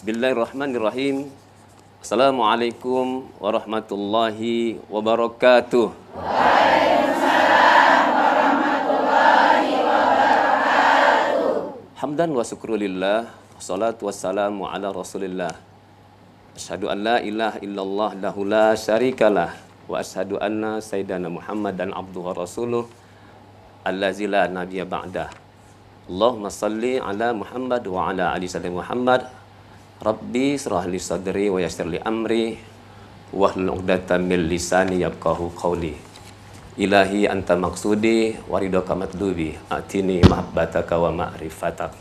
Bismillahirrahmanirrahim. Assalamualaikum warahmatullahi wabarakatuh. Waalaikumsalam warahmatullahi wabarakatuh. Hamdan wa syukrulillah, wassalatu wassalamu ala rasulillah. Asyhadu an la ilaha illallah lahu la syarikalah, wa asyhadu anna sayyidana Muhammadan abduhu wa rasuluh allazi la nabiyya ba'dah. Allahumma salli ala Muhammad wa ala ali sayyidina Muhammad. Rabbi israh li sadri wa yassir li amri wahlul 'uqdatam min lisani yafqahu qawli. Ilahi anta maqsudi wa ridhaka matlubi atini mahabbataka wa ma'rifatak.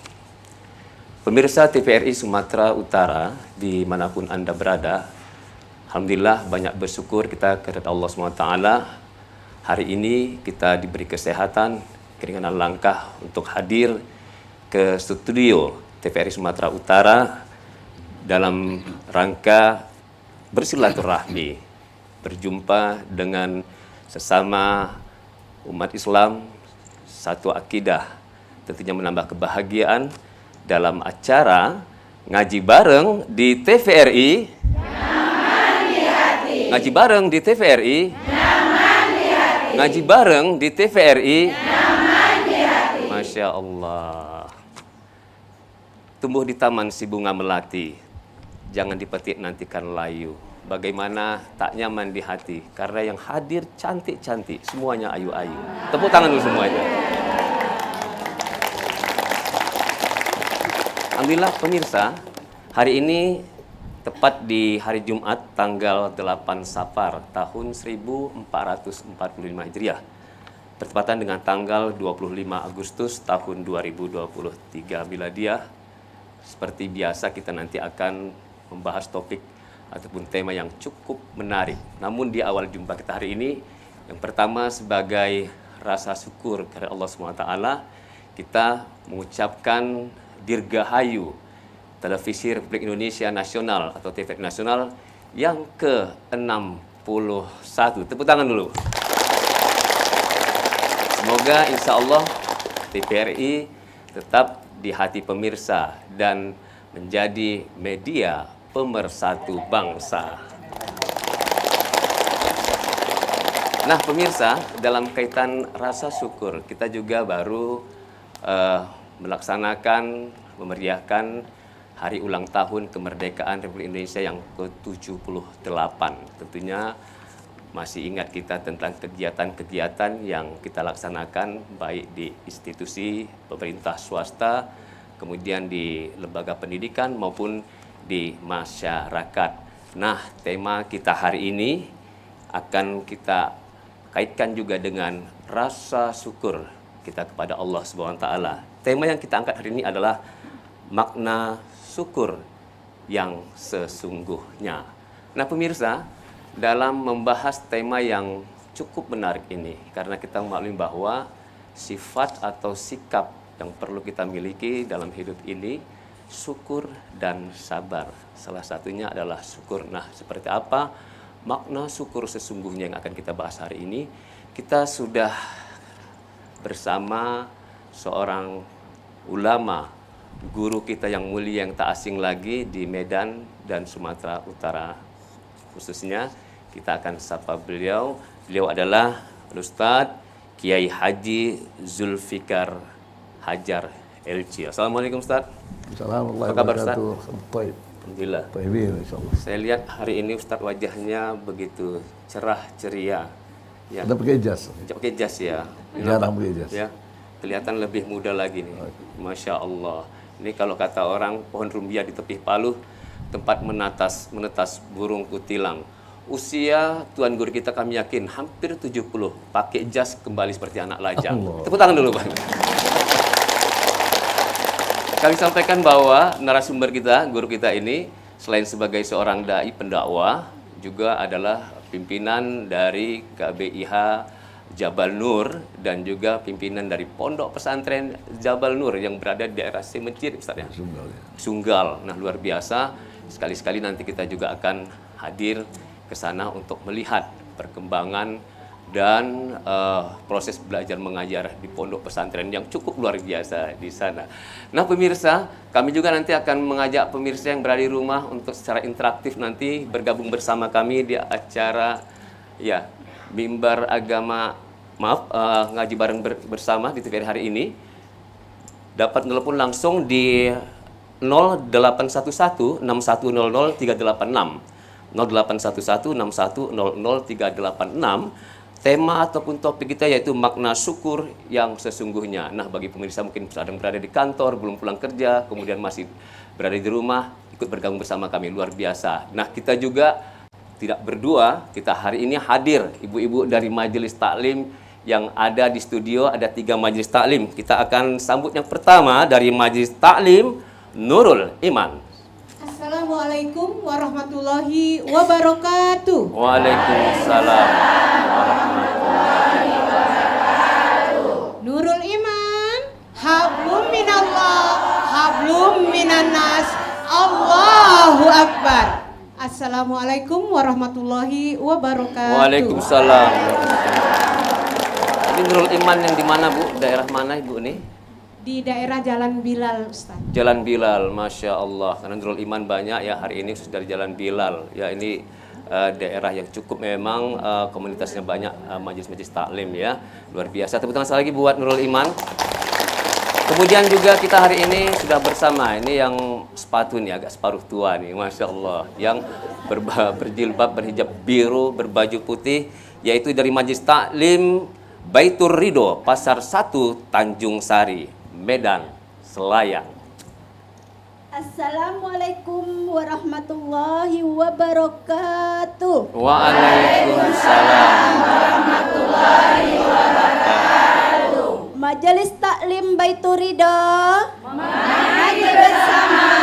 Pemirsa TVRI Sumatera Utara dimanapun Anda berada, alhamdulillah banyak bersyukur kita kepada Allah SWT. Hari ini kita diberi kesehatan, keringanan langkah untuk hadir ke studio TVRI Sumatera Utara dalam rangka bersilaturahmi, berjumpa dengan sesama umat Islam, satu akidah, tentunya menambah kebahagiaan dalam acara ngaji bareng di TVRI. Nyaman di hati. Ngaji bareng di TVRI. Nyaman di hati. Ngaji bareng di TVRI. Nyaman di hati. Masya Allah. Tumbuh di taman si bunga melati, jangan dipetik nantikan layu. Bagaimana tak nyaman di hati, karena yang hadir cantik-cantik, semuanya ayu-ayu. Tepuk tangan dulu semuanya. Alhamdulillah pemirsa, hari ini tepat di hari Jumat tanggal 8 Safar tahun 1445 Hijriah. Bertepatan dengan tanggal 25 Agustus tahun 2023 Miladiah. Seperti biasa kita nanti akan membahas topik ataupun tema yang cukup menarik. Namun di awal jumpa kita hari ini, yang pertama sebagai rasa syukur kepada Allah SWT, kita mengucapkan Dirgahayu Televisi Republik Indonesia Nasional atau TVRI Nasional yang ke-61. Tepuk tangan dulu. Semoga insya Allah TVRI tetap di hati pemirsa dan menjadi media pemersatu bangsa. Nah pemirsa, dalam kaitan rasa syukur, kita juga baru melaksanakan, memeriahkan hari ulang tahun kemerdekaan Republik Indonesia yang ke-78. Tentunya masih ingat kita tentang kegiatan-kegiatan yang kita laksanakan baik di institusi pemerintah swasta, kemudian di lembaga pendidikan maupun di masyarakat. Nah, tema kita hari ini akan kita kaitkan juga dengan rasa syukur kita kepada Allah Subhanahu wa taala. Tema yang kita angkat hari ini adalah makna syukur yang sesungguhnya. Nah, pemirsa, dalam membahas tema yang cukup menarik ini, karena kita memaklumi bahwa sifat atau sikap yang perlu kita miliki dalam hidup ini, syukur dan sabar. Salah satunya adalah syukur. Nah, seperti apa makna syukur sesungguhnya yang akan kita bahas hari ini? Kita sudah bersama seorang ulama, guru kita yang mulia yang tak asing lagi di Medan dan Sumatera Utara khususnya. Kita akan sapa beliau. Beliau adalah Ustadz Kiai Haji Zulfikar Hajar LC. Assalamualaikum Ustadz. Assalamualaikum. Apa kabar Ustadz? Alhamdulillah. Alhamdulillah. Insyaallah. Saya lihat hari ini Ustadz wajahnya begitu cerah ceria. Ya. Ada pakai jas. Pakai jas ya. Jarang pakai jas. Ya. Kelihatan lebih muda lagi nih. Masya Allah. Ini kalau kata orang pohon rumbia di tepi Palu, tempat menetas burung kutilang. Usia Tuan Guru kita kami yakin hampir 70. Pakai jas kembali seperti anak lajang. Tepuk tangan dulu Bang. Kami sampaikan bahwa narasumber kita, guru kita ini, selain sebagai seorang dai pendakwah, juga adalah pimpinan dari KBIH Jabal Nur dan juga pimpinan dari Pondok Pesantren Jabal Nur yang berada di daerah Semencir, Ustaz ya. Sunggal ya. Sunggal. Nah, luar biasa. Sekali-sekali nanti kita juga akan hadir ke sana untuk melihat perkembangan dan proses belajar mengajar di pondok pesantren yang cukup luar biasa di sana. Nah pemirsa, kami juga nanti akan mengajak pemirsa yang berada di rumah untuk secara interaktif nanti bergabung bersama kami di acara ya Mimbar Agama, ngaji bareng bersama di TVRI hari ini. Dapat telepon langsung di 0811 6100 386 0811 6100 386. Tema ataupun topik kita yaitu makna syukur yang sesungguhnya. Nah, bagi pemirsa mungkin sedang berada di kantor, belum pulang kerja, kemudian masih berada di rumah, ikut bergabung bersama kami, luar biasa. Nah, kita juga tidak berdua, kita hari ini hadir ibu-ibu dari Majelis Taklim yang ada di studio, ada 3 Majelis Taklim. Kita akan sambut yang pertama dari Majelis Taklim Nurul Iman. Assalamualaikum warahmatullahi wabarakatuh. Waalaikumsalam warahmatullahi wabarakatuh. Nurul Iman, hablum minallah, hablum minannas, Allahu Akbar. Assalamualaikum warahmatullahi wabarakatuh. Waalaikumsalam. Ini Nurul Iman yang di mana, Bu? Daerah mana Ibu nih? Di daerah Jalan Bilal, Ustaz. Jalan Bilal, Masya Allah. Karena Nurul Iman banyak ya hari ini khusus dari Jalan Bilal. Ya ini daerah yang cukup memang komunitasnya banyak majelis-majelis taklim ya. Luar biasa. Tepuk tangan sekali lagi buat Nurul Iman. Kemudian juga kita hari ini sudah bersama. Ini yang sepatu nih agak separuh tua nih, Masya Allah. Yang berjilbab, berhijab biru, berbaju putih. Yaitu dari Majelis Taklim Baitur Ridho, Pasar 1, Tanjung Sari, Medan, Selayang. Assalamualaikum warahmatullahi wabarakatuh. Waalaikumsalam warahmatullahi wabarakatuh. Majelis Taklim Baitur Ridho mengaji bersama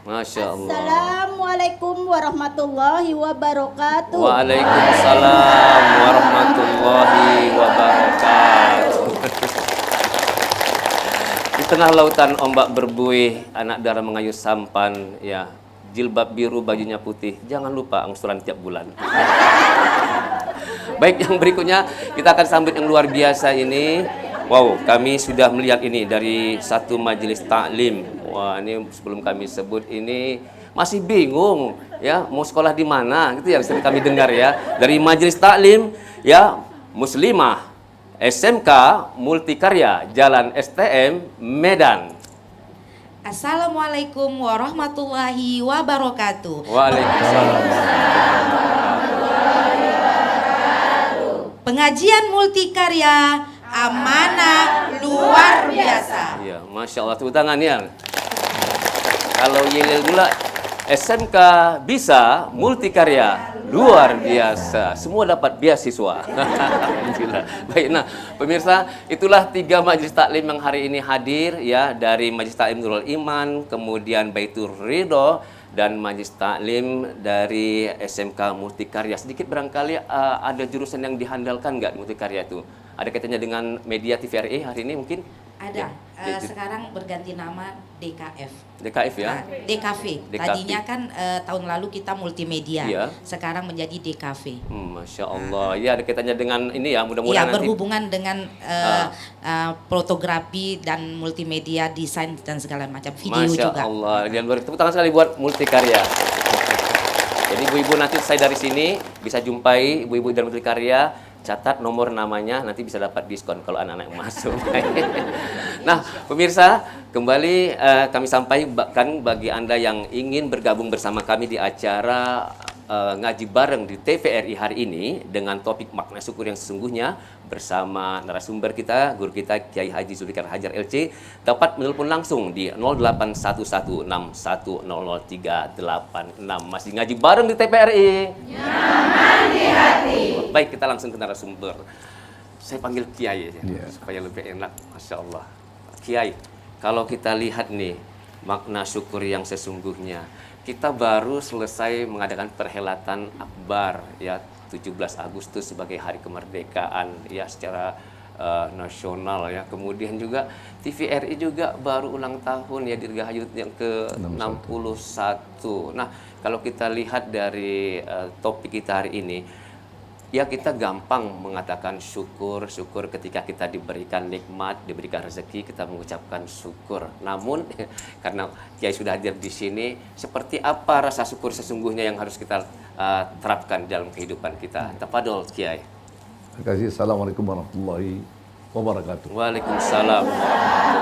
Masya Allah. Assalamualaikum warahmatullahi wabarakatuh. Waalaikumsalam warahmatullahi wabarakatuh. Di tengah lautan ombak berbuih, anak dara mengayuh sampan, ya, jilbab biru, bajunya putih. Jangan lupa angsuran tiap bulan. Baik, yang berikutnya kita akan sambut yang luar biasa ini. Wow, kami sudah melihat ini dari satu majelis taklim. Wah, ini sebelum kami sebut ini masih bingung ya mau sekolah di mana gitu ya, sering kami dengar ya dari majelis taklim ya Muslimah SMK Multikarya Jalan STM Medan. Assalamualaikum warahmatullahi wabarakatuh. Waalaikumsalam. Pengajian multikarya amanah luar biasa. Iya, Masya Allah, tepuk tangan ya. Kalau Yelil Gula SMK bisa multikarya luar biasa, semua dapat beasiswa. Alhamdulillah. Baik, nah pemirsa, itulah 3 majelis taklim yang hari ini hadir ya, dari Majelis Taklim Nurul Iman, kemudian Baitur Ridho, dan majelis taklim dari SMK Multikarya. Sedikit barangkali ada jurusan yang dihandalkan nggak Multikarya itu? Ada kaitannya dengan media TVRI hari ini mungkin? Ada. Ya. Sekarang berganti nama DKF. DKF ya? Nah, DKV. Tadinya kan tahun lalu kita multimedia. Iya. Sekarang menjadi DKV. Masya Allah. Ya, ada kaitannya dengan ini ya, mudah-mudahan Ya, nanti. berhubungan dengan fotografi dan multimedia, desain dan segala macam video Masya juga. Allah. Dan tepuk tangan sekali buat Multikarya. Jadi ibu-ibu nanti saya dari sini bisa jumpai ibu-ibu dari Multikarya. Catat nomor namanya, nanti bisa dapat diskon kalau anak-anak yang masuk. Nah, pemirsa, kembali kami sampaikan bagi Anda yang ingin bergabung bersama kami di acara ngaji bareng di TVRI hari ini dengan topik makna syukur yang sesungguhnya bersama narasumber kita, guru kita Kiai Haji Zulfikar Hajar LC, dapat menelpon langsung di 081161000386. Masih ngaji bareng di TVRI. Nyaman di hati. Baik, kita langsung ke narasumber. Saya panggil Kiai aja, supaya lebih enak. Masya Allah. Kiai, kalau kita lihat nih makna syukur yang sesungguhnya, kita baru selesai mengadakan perhelatan akbar ya 17 Agustus sebagai hari kemerdekaan ya, secara nasional ya. Kemudian juga TVRI juga baru ulang tahun ya, Dirgahayu yang ke-61. Nah, kalau kita lihat dari topik kita hari ini, ya kita gampang mengatakan syukur ketika kita diberikan nikmat, diberikan rezeki, kita mengucapkan syukur. Namun karena Kiai sudah hadir di sini, seperti apa rasa syukur sesungguhnya yang harus kita terapkan dalam kehidupan kita? Tafadhol Kiai. Terima kasih. Assalamualaikum warahmatullahi wabarakatuh. Waalaikumsalam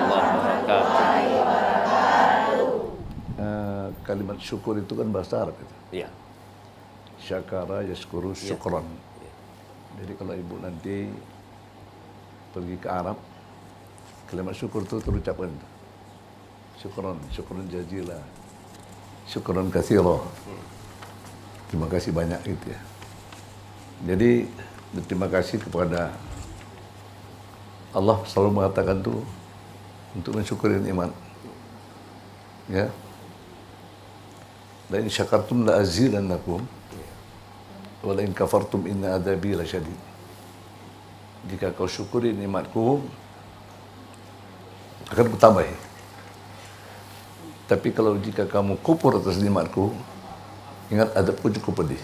warahmatullahi wabarakatuh. Kalimat syukur itu kan bahasa Arab itu. Iya. Syakara yashkuru syukran. Jadi kalau ibu nanti pergi ke Arab, kalimat syukur itu terucapkan. Syukran, syukran jazila, syukran katsira. Terima kasih banyak gitu ya. Jadi berterima kasih kepada Allah, selalu mengatakan tuh untuk mensyukuri nikmat. Ya. La in syakartum la azidannakum wa la in kafartum inna adzabi lasyadid. Jika kau syukuri nikmatku, akan kutambahi. Tapi kalau jika kamu kufur atas nikmatku, ingat adabku cukup pedih.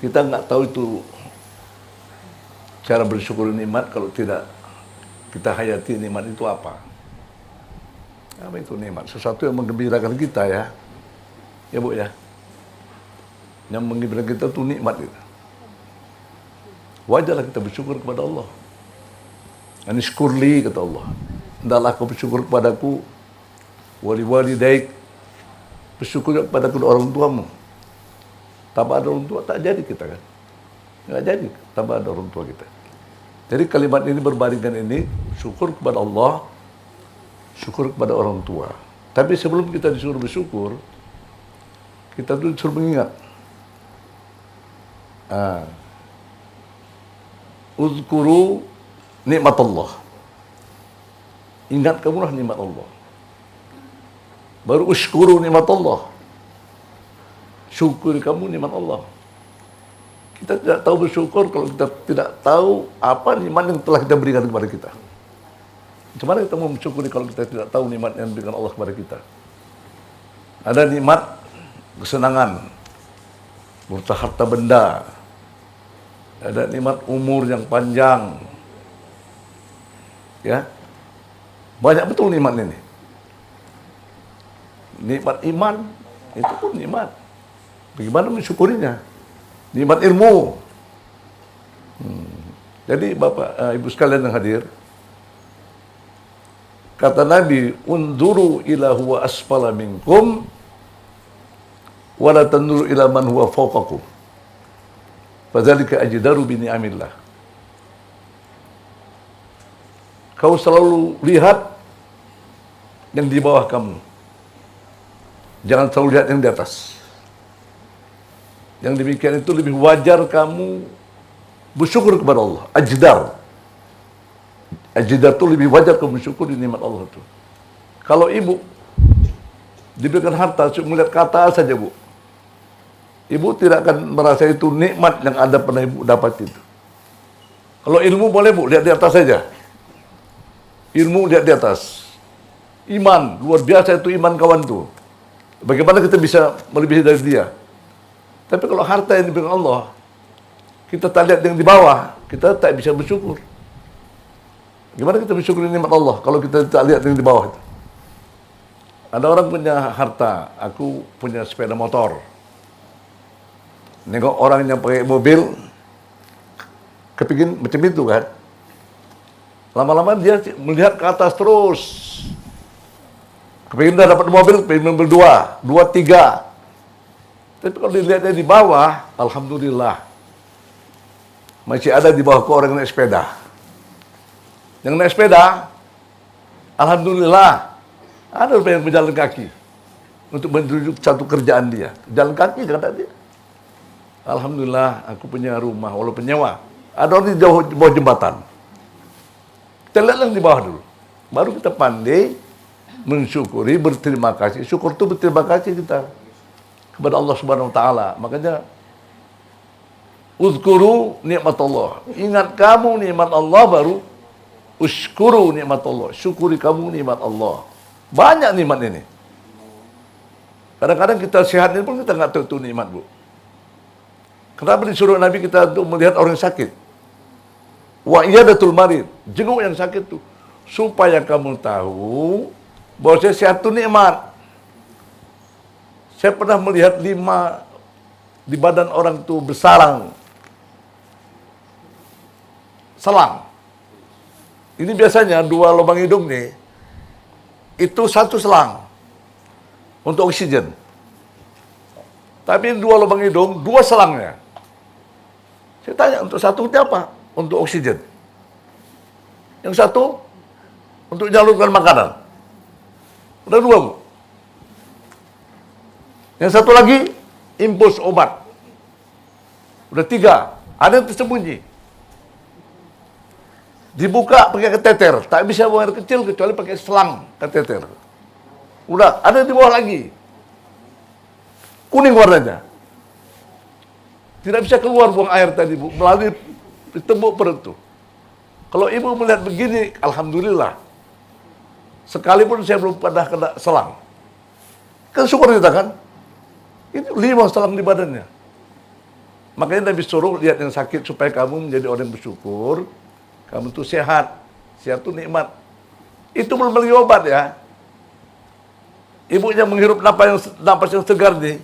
Kita nggak tahu itu cara bersyukur nikmat kalau tidak kita hayati nikmat itu apa. Apa itu nikmat? Sesuatu yang menggembirakan kita ya. Ya Bu ya. Yang menggembirakan kita itu nikmat itu. Wajarlah kita bersyukur kepada Allah. Anishkurli kata Allah. Hendaklah kau bersyukur kepadaku, wali-walidaik, bersyukur kepada kedua orang tuamu. Tanpa ada orang tua tak jadi kita kan. Nggak jadi tanpa ada orang tua kita. Jadi kalimat ini berbarengan ini, syukur kepada Allah, syukur kepada orang tua. Tapi sebelum kita disuruh bersyukur, kita tuh disuruh mengingat. Uzkuru nikmat Allah. Ingat kamulah nikmat Allah. Baru uskuru nikmat Allah. Syukuri kamu nikmat Allah. Kita tidak tahu bersyukur kalau kita tidak tahu apa nikmat yang telah kita berikan kepada kita. Bagaimana kita mau mensyukuri kalau kita tidak tahu nikmat yang diberikan Allah kepada kita? Ada nikmat kesenangan, berupa harta benda. Ada nikmat umur yang panjang. Ya. Banyak betul nikmat ini. Nikmat iman itu pun nikmat. Bagaimana mensyukurinya? Nikmat ilmu. Jadi Bapak Ibu sekalian yang hadir, kata Nabi, "Unduru ila huwa asfala minkum wa la tanduru ila man huwa fawqakum. Fadzalika ajdaru bi ni'amillah." Kau selalu lihat yang di bawah kamu. Jangan selalu lihat yang di atas. Yang demikian itu lebih wajar kamu bersyukur kepada Allah. Ajdar itu lebih wajar kamu bersyukur di nikmat Allah itu. Kalau ibu diberikan harta, cuma melihat ke atas saja Bu, ibu tidak akan merasa itu nikmat yang ada pernah ibu dapat itu. Kalau ilmu boleh Bu, lihat di atas saja. Ilmu lihat di atas. Iman, luar biasa itu iman kawan tuh. Bagaimana kita bisa melebihi dari dia? Tapi kalau harta yang diberikan Allah, kita tak lihat yang di bawah, kita tak bisa bersyukur. Gimana kita bersyukur nikmat Allah kalau kita tak lihat yang di bawah itu? Ada orang punya harta, aku punya sepeda motor. Nengok orang yang pakai mobil, kepingin macam itu kan. Lama-lama dia melihat ke atas terus. Kepingin dah dapat mobil, kepingin mobil 2, 3. Tapi kalau dilihatnya di bawah, alhamdulillah. Masih ada di bawah orang yang naik sepeda. Yang naik sepeda, alhamdulillah. Ada orang yang berjalan kaki untuk menuju satu kerjaan dia. Jalan kaki kata dia. Alhamdulillah, aku punya rumah walaupun nyewa. Ada orang di bawah jembatan. Kita lihat di bawah dulu. Baru kita pandai mensyukuri, berterima kasih. Syukur itu berterima kasih kita kepada Allah Subhanahu wa taala. Makanya uzkuru nikmat Allah. Ingat kamu nikmat Allah baru Uskuru nikmat Allah. Syukuri kamu nikmat Allah. Banyak nikmat ini. Kadang-kadang kita sehat ini pun kita nggak tahu itu nikmat, Bu. Kenapa disuruh Nabi kita untuk melihat orang sakit? Wa iyadatul marid, jenguk yang sakit tuh, supaya kamu tahu bahwa saya sehat itu nikmat. Saya pernah melihat 5 di badan orang tuh bersarang, selang. Ini biasanya 2 lubang hidung nih, itu 1 selang untuk oksigen. Tapi 2 lubang hidung, 2 selangnya. Saya tanya, untuk satu itu apa? Untuk oksigen. Yang satu, untuk menyalurkan makanan. Udah 2, Bu. Yang satu lagi, impuls obat. Udah 3. Ada yang tersembunyi. Dibuka pakai kateter. Tak bisa buang air kecil kecuali pakai selang kateter. Udah, ada di bawah lagi. Kuning warnanya. Tidak bisa keluar buang air tadi, Bu, melalui tembok perut tuh. Kalau ibu melihat begini, alhamdulillah. Sekalipun saya belum pernah kena selang. Kan syukur kita kan? Itu 5 selang di badannya. Makanya Nabi suruh lihat yang sakit supaya kamu menjadi orang yang bersyukur. Kamu tuh sehat. Sehat tuh nikmat. Itu belum beli obat ya. Ibunya menghirup napas yang segar nih.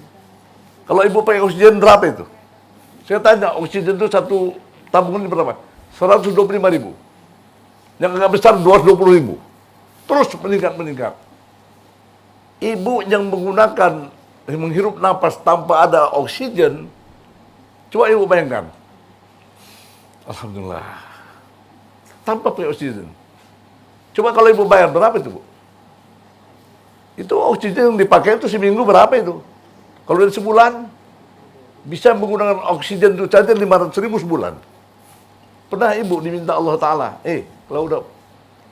Kalau ibu pakai oksigen berapa itu? Saya tanya, oksigen itu 1 tabungan berapa? 125.000. Yang agak besar 220.000. Terus meningkat. Ibu yang menghirup napas tanpa ada oksigen, coba ibu bayangkan. Alhamdulillah. Tanpa pakai oksigen. Coba kalau ibu bayar berapa itu, Bu? Itu oksigen yang dipakai itu seminggu berapa itu? Kalau dari sebulan, bisa menggunakan oksigen itu saja 500.000 sebulan. Pernah ibu diminta Allah Ta'ala, kalau udah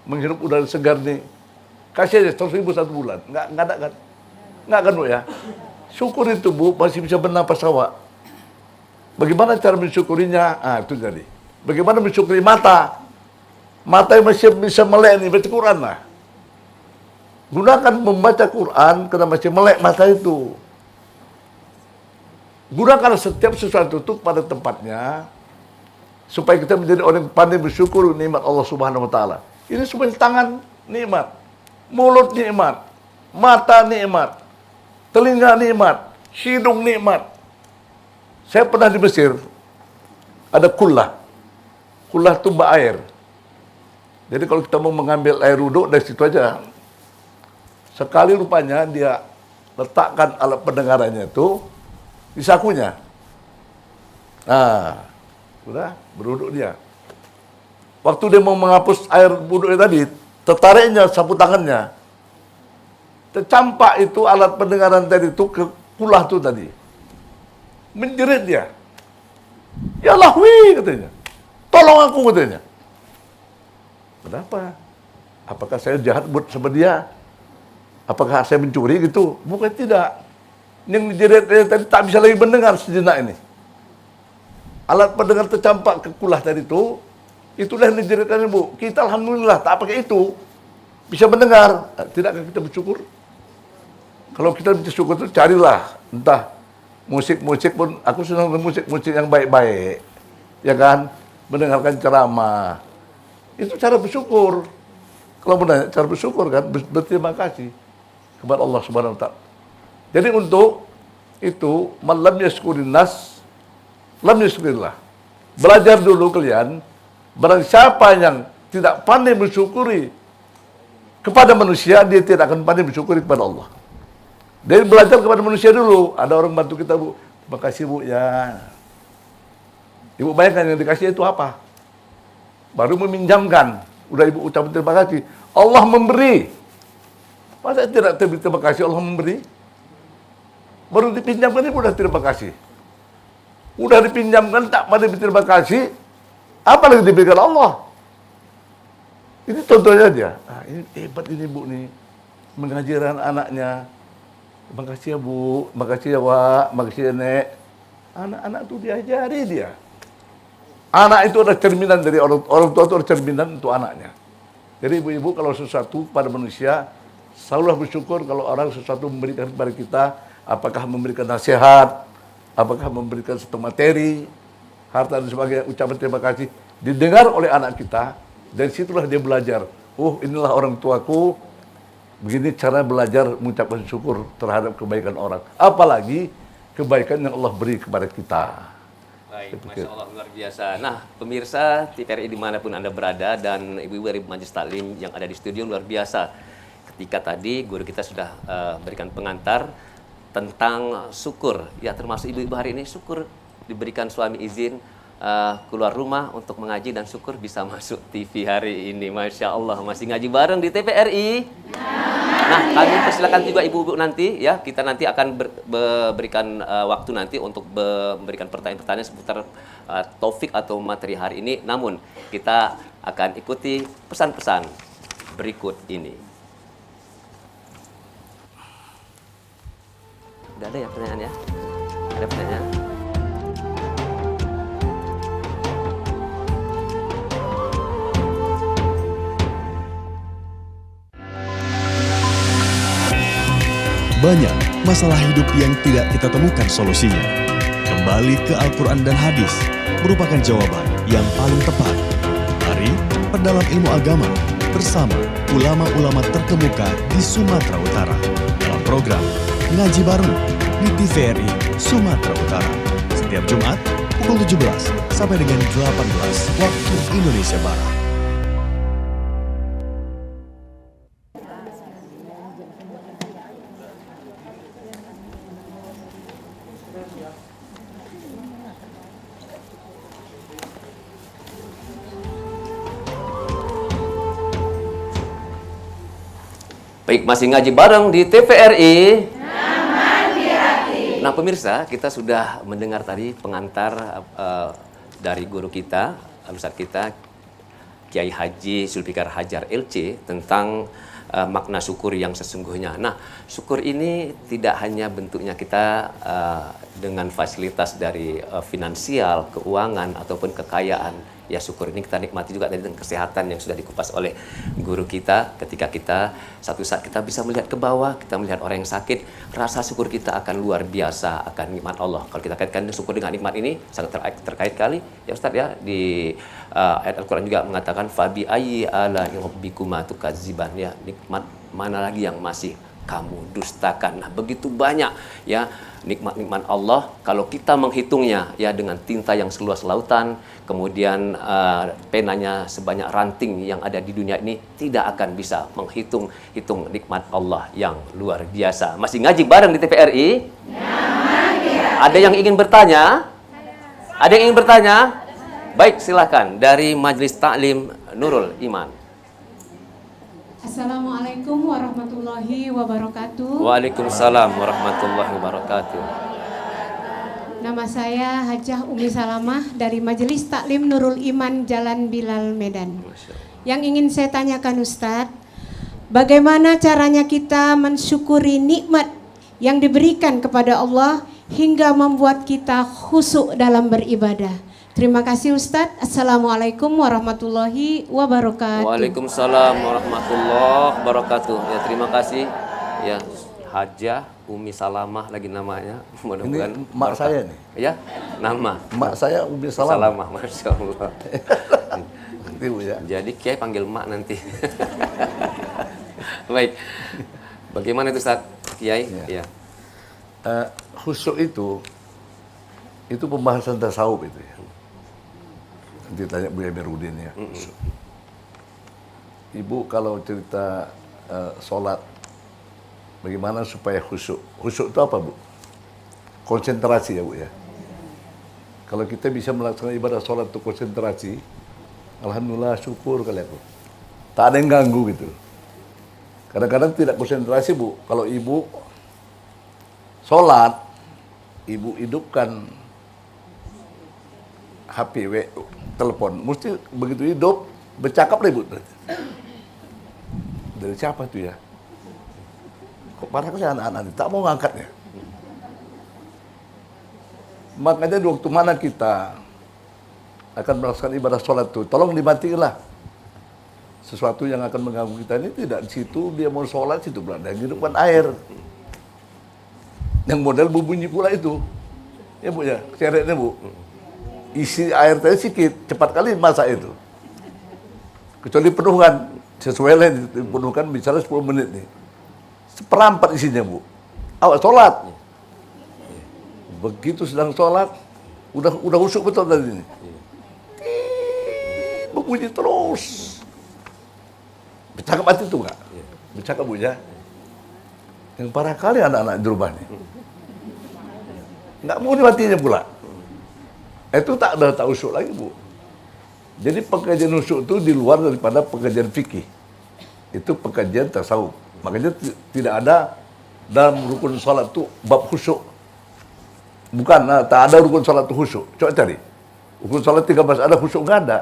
menghirup udara segar nih, kasih aja 100.000 1 bulan. Nggak ada kan? Nggak kan, Bu ya? Syukur itu, Bu, masih bisa bernapas awak. Bagaimana cara mensyukurinya? Itu jadi. Bagaimana mensyukuri mata? Mata yang masih bisa melek nih, baca Quran lah. Gunakan membaca Quran karena masih melek mata itu. Gunakan setiap sesuatu itu pada tempatnya supaya kita menjadi orang yang pandai bersyukur nikmat Allah Subhanahu wa taala. Ini semuanya tangan nikmat, mulut nikmat, mata nikmat, telinga nikmat, hidung nikmat. Saya pernah di Mesir, ada kullah. Kullah itu bak air. Jadi kalau kita mau mengambil air wudhu dari situ aja. Sekali rupanya dia letakkan alat pendengarannya itu di sakunya. Udah berwuduk dia. Waktu dia mau menghapus air wuduknya tadi, tertariknya sapu tangannya. Tercampak itu alat pendengaran tadi itu ke kulah itu tadi. Menjerit dia. Ya Lahwi katanya. Tolong aku katanya. Kenapa? Apakah saya jahat buat sama dia? Apakah saya mencuri gitu? Bukan, tidak. Yang dijerit tadi tak bisa lagi mendengar sejenak ini. Alat pendengar tercampak ke kulah tadi itu, itulah yang dijeritkan, Bu. Kita alhamdulillah tak pakai itu, bisa mendengar. Tidakkah kita bersyukur? Kalau kita bersyukur itu carilah, entah musik-musik pun, aku senang musik-musik yang baik-baik, ya kan? Mendengarkan ceramah. Itu cara bersyukur. Kalau benar cara bersyukur kan, berterima kasih kepada Allah Subhanahu wa taala. Jadi untuk itu, man lam yashkurin nas, lam yashkurillah. Belajar dulu kalian, barang siapa yang tidak pandai bersyukuri kepada manusia, dia tidak akan pandai bersyukuri kepada Allah. Jadi belajar kepada manusia dulu. Ada orang bantu kita, Bu. Terima kasih, Bu, ya. Ibu bayangkan yang dikasih itu apa? Baru meminjamkan. Udah ibu ucapkan terima kasih. Allah memberi. Masa tidak terima kasih Allah memberi? Baru dipinjamkan ibu udah terima kasih. Udah dipinjamkan tak pada berterima kasih. Apa lagi diberikan Allah? Ini contohnya aja. Ini hebat ini Bu nih. Mengajarkan anaknya. Terima kasih ya Bu, terima kasih ya Wak, terima kasih ya Nek. Anak-anak tuh diajari dia. Anak itu ada cerminan dari orang tua itu ada cerminan untuk anaknya. Jadi ibu-ibu kalau sesuatu pada manusia, selalulah bersyukur kalau orang sesuatu memberikan kepada kita, apakah memberikan nasihat, apakah memberikan satu materi, harta dan sebagainya, ucapan terima kasih, didengar oleh anak kita, dari situlah dia belajar. Oh, inilah orang tuaku, begini cara belajar mengucapkan syukur terhadap kebaikan orang. Apalagi kebaikan yang Allah beri kepada kita. Baik, Masya Allah, luar biasa. Nah, pemirsa TVRI dimanapun Anda berada dan ibu-ibu dari Majelis Taklim yang ada di studio, luar biasa. Ketika tadi guru kita sudah berikan pengantar tentang syukur. Ya, termasuk ibu-ibu hari ini syukur diberikan suami izin keluar rumah untuk mengaji dan syukur bisa masuk TV hari ini. Masya Allah, masih ngaji bareng di TVRI. Nah, kami persilakan juga ibu-ibu nanti ya, kita nanti akan berikan waktu nanti untuk memberikan pertanyaan-pertanyaan seputar topik atau materi hari ini. Namun, kita akan ikuti pesan-pesan berikut ini. Udah ada ya pertanyaan ya? Ada pertanyaan? Banyak masalah hidup yang tidak kita temukan solusinya. Kembali ke Al-Quran dan Hadis merupakan jawaban yang paling tepat. Mari perdalam ilmu agama bersama ulama-ulama terkemuka di Sumatera Utara dalam program Ngaji Bareng di TVRI Sumatera Utara setiap Jumat pukul 17 sampai dengan 18 waktu Indonesia Barat. Baik, masih ngaji bareng di TVRI. Nah, pemirsa, kita sudah mendengar tadi pengantar dari guru kita, Ustadz kita, Kiai Haji Zulfikar Hajar LC, tentang makna syukur yang sesungguhnya. Nah, syukur ini tidak hanya bentuknya kita dengan fasilitas dari finansial, keuangan, ataupun kekayaan. Ya, syukur ini kita nikmati juga dengan kesehatan yang sudah dikupas oleh guru kita. Ketika kita satu saat kita bisa melihat ke bawah, kita melihat orang yang sakit, rasa syukur kita akan luar biasa, akan nikmat Allah. Kalau kita kaitkan syukur dengan nikmat ini sangat terkait kali ya Ustadz ya. Di ayat Al-Quran juga mengatakan fabi ayyi ala'i rabbikuma tukadziban, ya, nikmat mana lagi yang masih kamu dustakan. Nah, begitu banyak ya nikmat-nikmat Allah kalau kita menghitungnya ya dengan tinta yang seluas lautan, kemudian penanya sebanyak ranting yang ada di dunia ini, tidak akan bisa menghitung nikmat Allah yang luar biasa. Masih ngaji bareng di TVRI? Ada yang ingin bertanya? Ada yang ingin bertanya? Baik, silakan dari Majelis Taklim Nurul Iman. Assalamualaikum warahmatullahi wabarakatuh. Waalaikumsalam warahmatullahi wabarakatuh. Nama saya Hajah Umi Salamah dari Majelis Taklim Nurul Iman Jalan Bilal Medan. Yang ingin saya tanyakan Ustadz, bagaimana caranya kita mensyukuri nikmat yang diberikan kepada Allah hingga membuat kita khusyuk dalam beribadah? Terima kasih Ustadz. Assalamualaikum warahmatullahi wabarakatuh. Waalaikumsalam warahmatullahi wabarakatuh. Ya, terima kasih. Ya, Hajah Umi Salamah lagi namanya. Mudah-mudahan Ini mak saya nih. Ya, nama. Mak saya Umi Salamah. Salamah, Masya Allah. Ibu ya. Jadi Kiai panggil mak nanti. Baik. Bagaimana itu Ustaz Kiai? Ya. Khusyuk itu pembahasan tasawuf itu ya. Nanti tanya Buya Berudin ya. Ibu kalau cerita sholat, bagaimana supaya khusyuk? Khusyuk itu apa Bu? Konsentrasi ya Bu ya. Kalau kita bisa melaksanakan ibadah sholat itu konsentrasi, alhamdulillah syukur kali aku. Tak ada yang ganggu gitu. Kadang-kadang tidak konsentrasi Bu. Kalau ibu sholat, ibu hidupkan HP, telepon, mesti begitu hidup bercakap lah ibu. Dari siapa tuh ya? Kok parah sih anak-anak ini tak mau ngangkatnya. Makanya di waktu mana kita akan melaksanakan ibadah sholat itu, tolong dimatikanlah. sesuatu yang akan mengganggu kita ini tidak di situ, dia mau sholat situ pula dan hidupkan air. Yang model berbunyi pula itu. Ya Bu ya, seretnya Bu. Isi air tadi sedikit, cepat kali masak itu. Kecuali penuhkan, sesuai lah dipenuhkan misalnya 10 menit nih. Seperempat isinya Bu. Awak sholat. Begitu sedang sholat, udah husuk betul tadi ini. Berbunyi terus. Bercakap hati itu enggak? Bercakap Bu ya. Yang parah kali anak-anak di rumah ini. Enggak mau dimatinya pula. Itu tak husuk lagi Bu. Jadi pengajian husuk itu di luar daripada pengajian fikih. Itu pengajian tasawuf. Makanya tidak ada dalam rukun sholat itu bab husuk. Bukan, tak ada rukun sholat itu husuk. Coba cari. Rukun sholat 13 ada husuk nggak ada.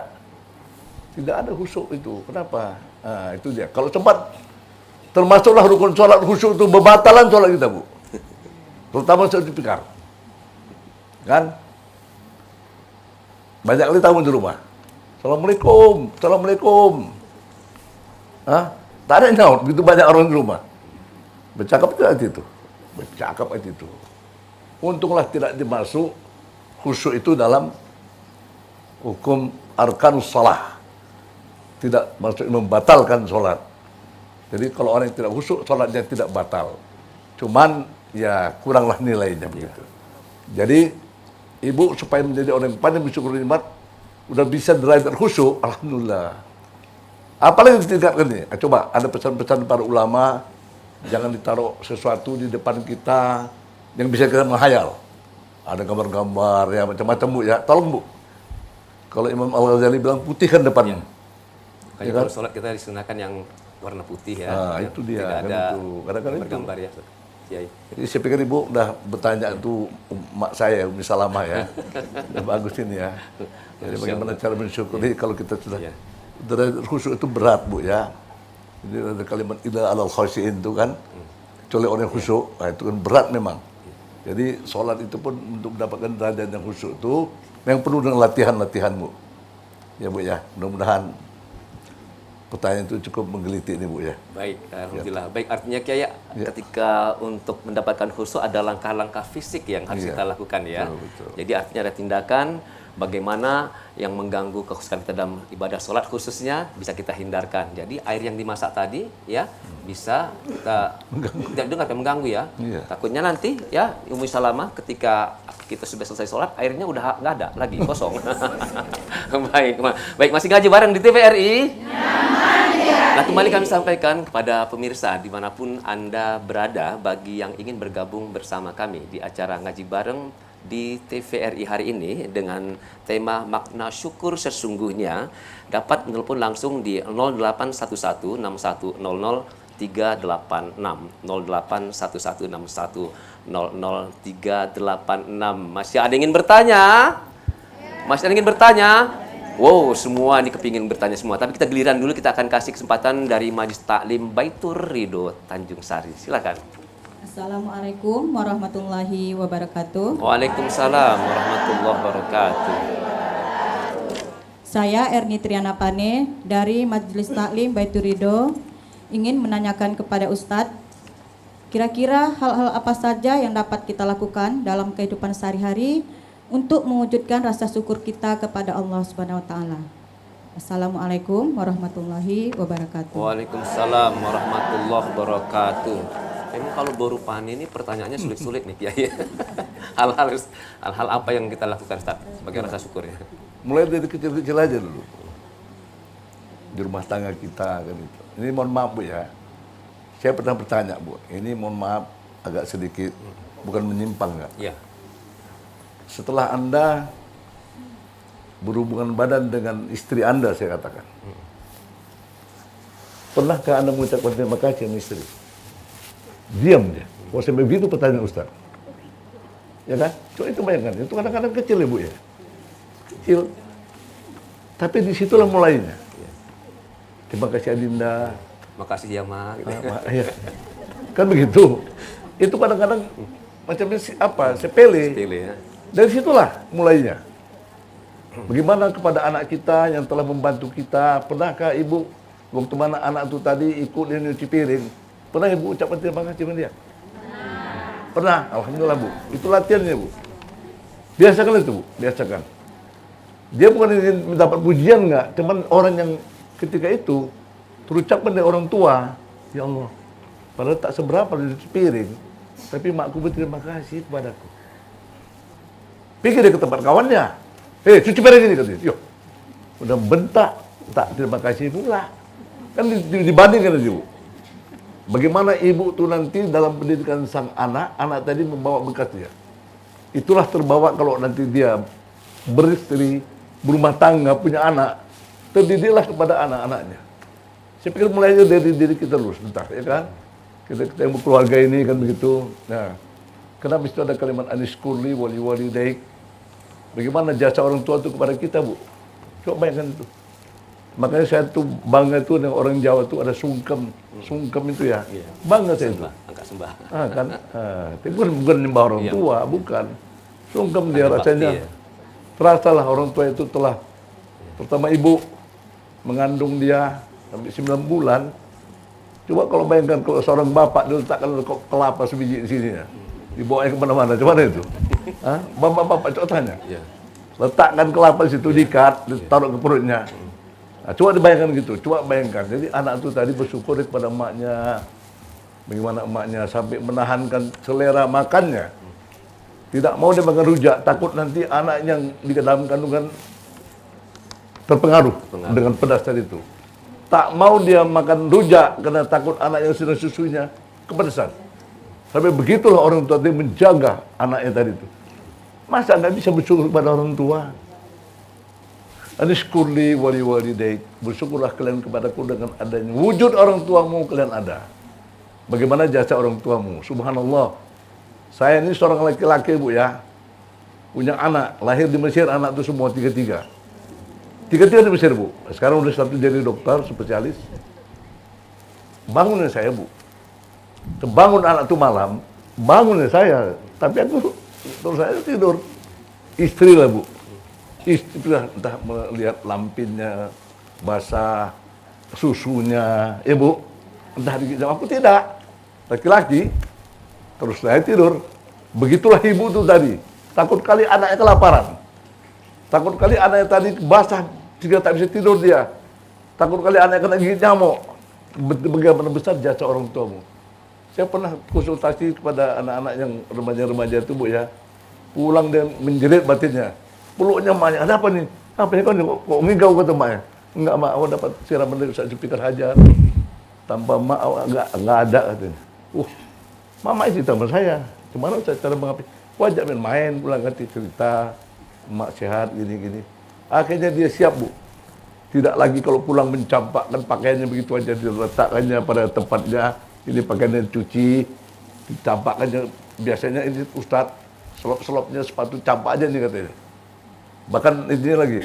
Tidak ada husuk itu. Kenapa? Nah, itu dia. Kalau sempat termasuklah rukun sholat husuk itu bebatalan sholat kita Bu. Terutama saat dipikar. Kan? Banyak kali tamu di rumah. Assalamualaikum, Assalamualaikum. Hah? Tak ada nyaut, begitu banyak orang di rumah. Bercakap itu. Bercakap itu. Untunglah tidak dimasuk khusyuk itu dalam hukum arkanus shalah. Tidak masuk membatalkan sholat. Jadi kalau orang yang tidak khusyuk, sholatnya tidak batal. Cuman ya kuranglah nilainya begitu. Jadi ibu supaya menjadi orang yang pandai bersyukur nikmat, udah bisa derajat khusyuk, alhamdulillah. Apalagi ditingkatkan nih? Coba ada pesan-pesan para ulama, jangan ditaruh sesuatu di depan kita yang bisa kita menghayal. Ada gambar-gambar ya macam-macam Bu ya. Tolong Bu. Kalau Imam Al-Ghazali bilang putihkan depannya. Kayak kalau sholat kita disunahkan yang warna putih ya. Nah, itu dia. Tidak Kan ada itu. Kadang-kadang bergambar ya. Kiai. Jadi saya pikir Ibu udah bertanya itu mak saya, Umi Salamah ya. Udah bagus ini ya. Jadi bagaimana cara mensyukuri kalau kita sudah derajat khusyuk itu berat Bu ya. Jadi ada kalimat ila alal khasyiin itu kan. Kecuali orang yang khusyuk, nah itu kan berat memang. Jadi sholat itu pun untuk mendapatkan derajat yang khusyuk itu yang penuh dengan latihan-latihan Bu. Ya Bu ya, mudah-mudahan pertanyaan itu cukup menggelitik nih Bu ya. Baik, alhamdulillah. Baik, artinya Kiai ketika untuk mendapatkan khusyuk ada langkah-langkah fisik yang harus kita lakukan ya. Betul. Jadi artinya ada tindakan bagaimana yang mengganggu kekhusyukan kita dalam ibadah sholat khususnya bisa kita hindarkan. Jadi air yang dimasak tadi ya bisa kita tidak dengar mengganggu ya. Iya. Takutnya nanti ya Ummu Salamah ketika kita sudah selesai sholat airnya udah nggak ada lagi kosong. Baik masih ngaji bareng di TVRI. Nah kembali kami sampaikan kepada pemirsa dimanapun Anda berada bagi yang ingin bergabung bersama kami di acara ngaji bareng di TVRI hari ini dengan tema makna syukur sesungguhnya dapat menelpon langsung di 0811 6100 386 0811 6100 386. Masih ada yang ingin bertanya? Masih ada yang ingin bertanya? Wow, semua ini kepingin bertanya semua. Tapi kita giliran dulu, kita akan kasih kesempatan dari Majelis Taklim Baitur Ridho Tanjung Sari. Silakan. Assalamualaikum warahmatullahi wabarakatuh. Waalaikumsalam warahmatullahi wabarakatuh. Saya Erni Triana Pane dari Majelis Taklim Baitur Ridho ingin menanyakan kepada Ustadz, kira-kira hal-hal apa saja yang dapat kita lakukan dalam kehidupan sehari-hari untuk mewujudkan rasa syukur kita kepada Allah Subhanahu wa taala. Assalamualaikum warahmatullahi wabarakatuh. Waalaikumsalam warahmatullahi wabarakatuh. Emang kalau baru panen ini pertanyaannya sulit-sulit nih Kiai. Hal-hal apa yang kita lakukan Ustaz sebagai rasa syukur ya? Mulai dari kecil-kecil aja dulu. Di rumah tangga kita kan itu. Ini mohon maaf Bu ya. Saya pernah bertanya Bu, ini mohon maaf agak sedikit bukan menyimpang enggak? Iya. Setelah Anda berhubungan badan dengan istri Anda, saya katakan. Pernahkah Anda mengucapkan terima kasih sama istri? Diam dia. Kok sampai begitu pertanyaan Ustaz? Ya kan? Coba itu bayangkan. Itu kadang-kadang kecil ya Bu ya. Kecil. Tapi disitulah mulainya. Terima kasih Adinda. Makasih ya Ma. Ya. Kan begitu. Itu kadang-kadang macamnya sepele. Sepele ya. Dari situlah mulainya. Bagaimana kepada anak kita yang telah membantu kita? Pernahkah Ibu Waktu mana anak tu tadi ikut dia nyuci piring, pernah ibu ucapkan terima kasih sama dia? Pernah, alhamdulillah bu. Itu latihannya bu. Biasakan itu bu, biasakan. Dia bukan ingin mendapat pujian enggak, cuman orang yang ketika itu terucapkan dari orang tua, ya Allah, padahal tak seberapa dari piring, tapi makku berterima kasih kepadaku. Pikir dia ke tempat kawannya, cuci piring ini katanya, yuk, udah bentak, tak terima kasih pula. Kan dibandingkan aja bu. Bagaimana ibu tuh nanti dalam pendidikan sang anak, anak tadi membawa bekas dia. Itulah terbawa kalau nanti dia beristri, berumah tangga, punya anak, terdidiklah kepada anak-anaknya. Saya pikir mulainya dari diri kita dulu sebentar, ya kan? Kita yang berkeluarga ini kan begitu. Nah, kenapa itu ada kalimat aniskurli wali daik? Bagaimana jasa orang tua itu kepada kita bu? Coba bayangkan itu. Makanya saya tuh bangga tuh dengan orang Jawa tuh ada sungkem itu ya. Bangga saya itu. Angkat sembah. Kan, tapi bukan nyembah orang tua, bukan. Sungkem dia rasanya. Terasalah orang tua itu telah pertama ibu mengandung dia sampai 9 bulan. Coba kalau bayangkan kalau seorang bapak diletakkan kelapa sebiji di sini ya, dibawanya kemana-mana, coba itu. Bapak-bapak coba tanya. Letakkan kelapa di situ, diikat, ditaruh ke perutnya. Nah, coba dibayangkan gitu, coba bayangkan. Jadi anak itu tadi bersyukur kepada emaknya. Bagaimana emaknya sampai menahankan selera makannya. Tidak mau dia makan rujak, takut nanti anak yang di dalam kandungan terpengaruh dengan pedas tadi itu. Tak mau dia makan rujak karena takut anak yang sedang susunya kepedesan. Sampai begitulah orang tua tadi menjaga anaknya tadi itu. Masa nggak bisa bersyukur kepada orang tua? Anishkurli wali daik, bersyukurlah kalian kepadaku dengan adanya wujud orang tuamu kalian ada. Bagaimana jasa orang tuamu? Subhanallah. Saya ini seorang laki-laki bu ya, punya anak, lahir di Mesir, anak itu semua tiga-tiga di Mesir bu. Sekarang udah satu jadi dokter spesialis. Bangunnya saya bu, bangun anak itu malam, bangunnya saya, tapi aku terus saya tidur. Istri lah bu. Istri entah melihat lampinnya basah, susunya, ibu, entah di jam aku tidak, laki-laki, terus saya tidur. Begitulah ibu itu tadi, takut kali anaknya kelaparan, takut kali anaknya tadi basah, jika tak bisa tidur dia, takut kali anaknya kena gigit nyamuk. Bagaimana besar jasa orang tuamu. Saya pernah konsultasi kepada anak-anak yang remaja-remaja itu bu ya, pulang dan menjerit batinnya. Peluknya emaknya, ada apa nih? Apa ya kok ngigau kata emaknya? Enggak mak, awak dapat siraman dari Ustaz Zulfikar Hajar. Tanpa mak awak enggak ada katanya. Mama cerita sama saya. Gimana cara mengapi? Wajak main pulang ganti cerita. Emak sehat gini-gini. Akhirnya dia siap bu. Tidak lagi kalau pulang mencampakkan pakaiannya begitu aja, diletakkannya pada tempatnya. Ini pakaiannya dicuci, dicampakkannya. Biasanya ini Ustadz selop-selopnya sepatu campak aja nih katanya. Bahkan ini lagi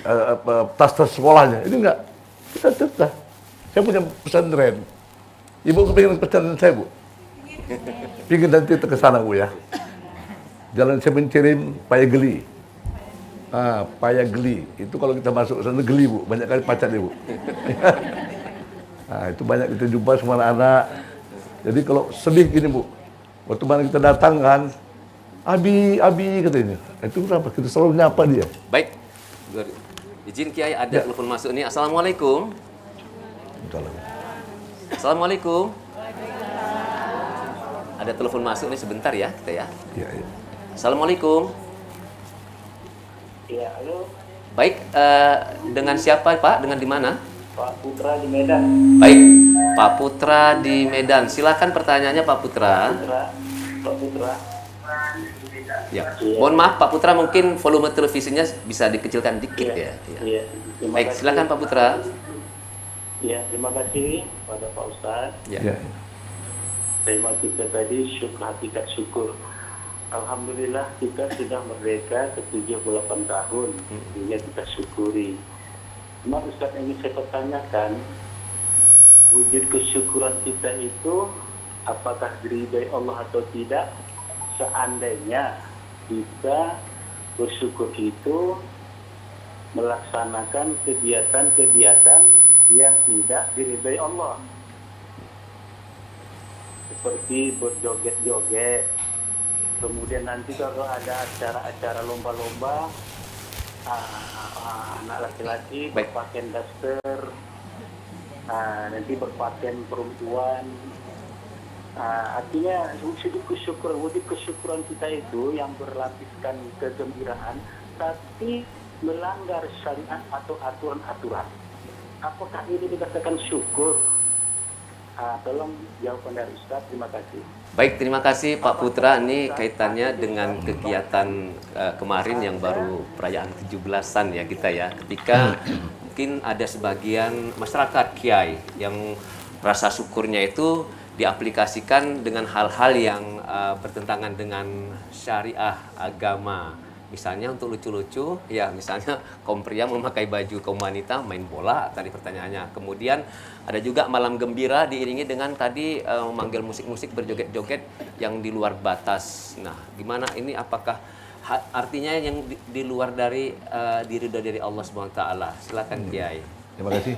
tas-tas sekolahnya ini enggak, kita cerita. Saya punya pesantren. Ibu kepingin pesantren saya bu? Pingin nanti ke sana bu ya. Jalan Semencirim Paya Geli. Paya Geli itu kalau kita masuk ke sana geli bu, banyak kali pacat bu. Itu banyak kita jumpa sama anak-anak. Jadi kalau sedih gini bu, waktu mana kita datang kan, Abi katanya. Itu kenapa? Kita selalu nyapa dia. Baik. Izin Kiai ada telepon masuk nih. Assalamualaikum. Assalamualaikum. Ada telepon masuk nih sebentar ya kita ya. Iya. Assalamualaikum. Iya, halo. Baik, dengan siapa Pak? Dengan di mana? Pak Putra di Medan. Baik, Pak Putra di Medan. Silakan pertanyaannya Pak Putra. Pak Putra. Ya. Mohon maaf Pak Putra, mungkin volume televisinya bisa dikecilkan dikit ya. Iya. Baik, silakan Pak Putra. Iya, terima kasih pada Pak Ustadz. Ya. Tema kita tadi hakikat syukur. Alhamdulillah kita sudah merdeka ke 78 tahun. Sehingga kita syukuri. Cuma Ustadz yang saya pertanyakan, wujud kesyukuran kita itu apakah diridhai Allah atau tidak? Seandainya kita bersyukur itu melaksanakan kegiatan-kegiatan yang tidak diridhai Allah. Seperti berjoget-joget. Kemudian nanti kalau ada acara-acara lomba-lomba, anak laki-laki berpakaian daster, nanti berpakaian perempuan. Artinya wujud kesyukuran kita itu yang berlapiskan kegembiraan, tapi melanggar syariat atau aturan-aturan. Apakah ini dikatakan syukur? Tolong jawaban dari Ustaz. Terima kasih. Baik, terima kasih Pak Putra. Ini kaitannya dengan kegiatan kemarin yang baru perayaan 17-an ya kita ya. Ketika mungkin ada sebagian masyarakat kiai yang rasa syukurnya itu diaplikasikan dengan hal-hal yang bertentangan dengan syariah agama. Misalnya untuk lucu-lucu, ya misalnya kaum pria memakai baju, kaum wanita main bola tadi pertanyaannya. Kemudian ada juga malam gembira diiringi dengan tadi memanggil musik-musik berjoget-joget yang di luar batas. Nah, gimana ini, apakah artinya yang di luar dari diridhoi dari Allah Subhanahu wa taala? Silakan Kiai. Terima kasih.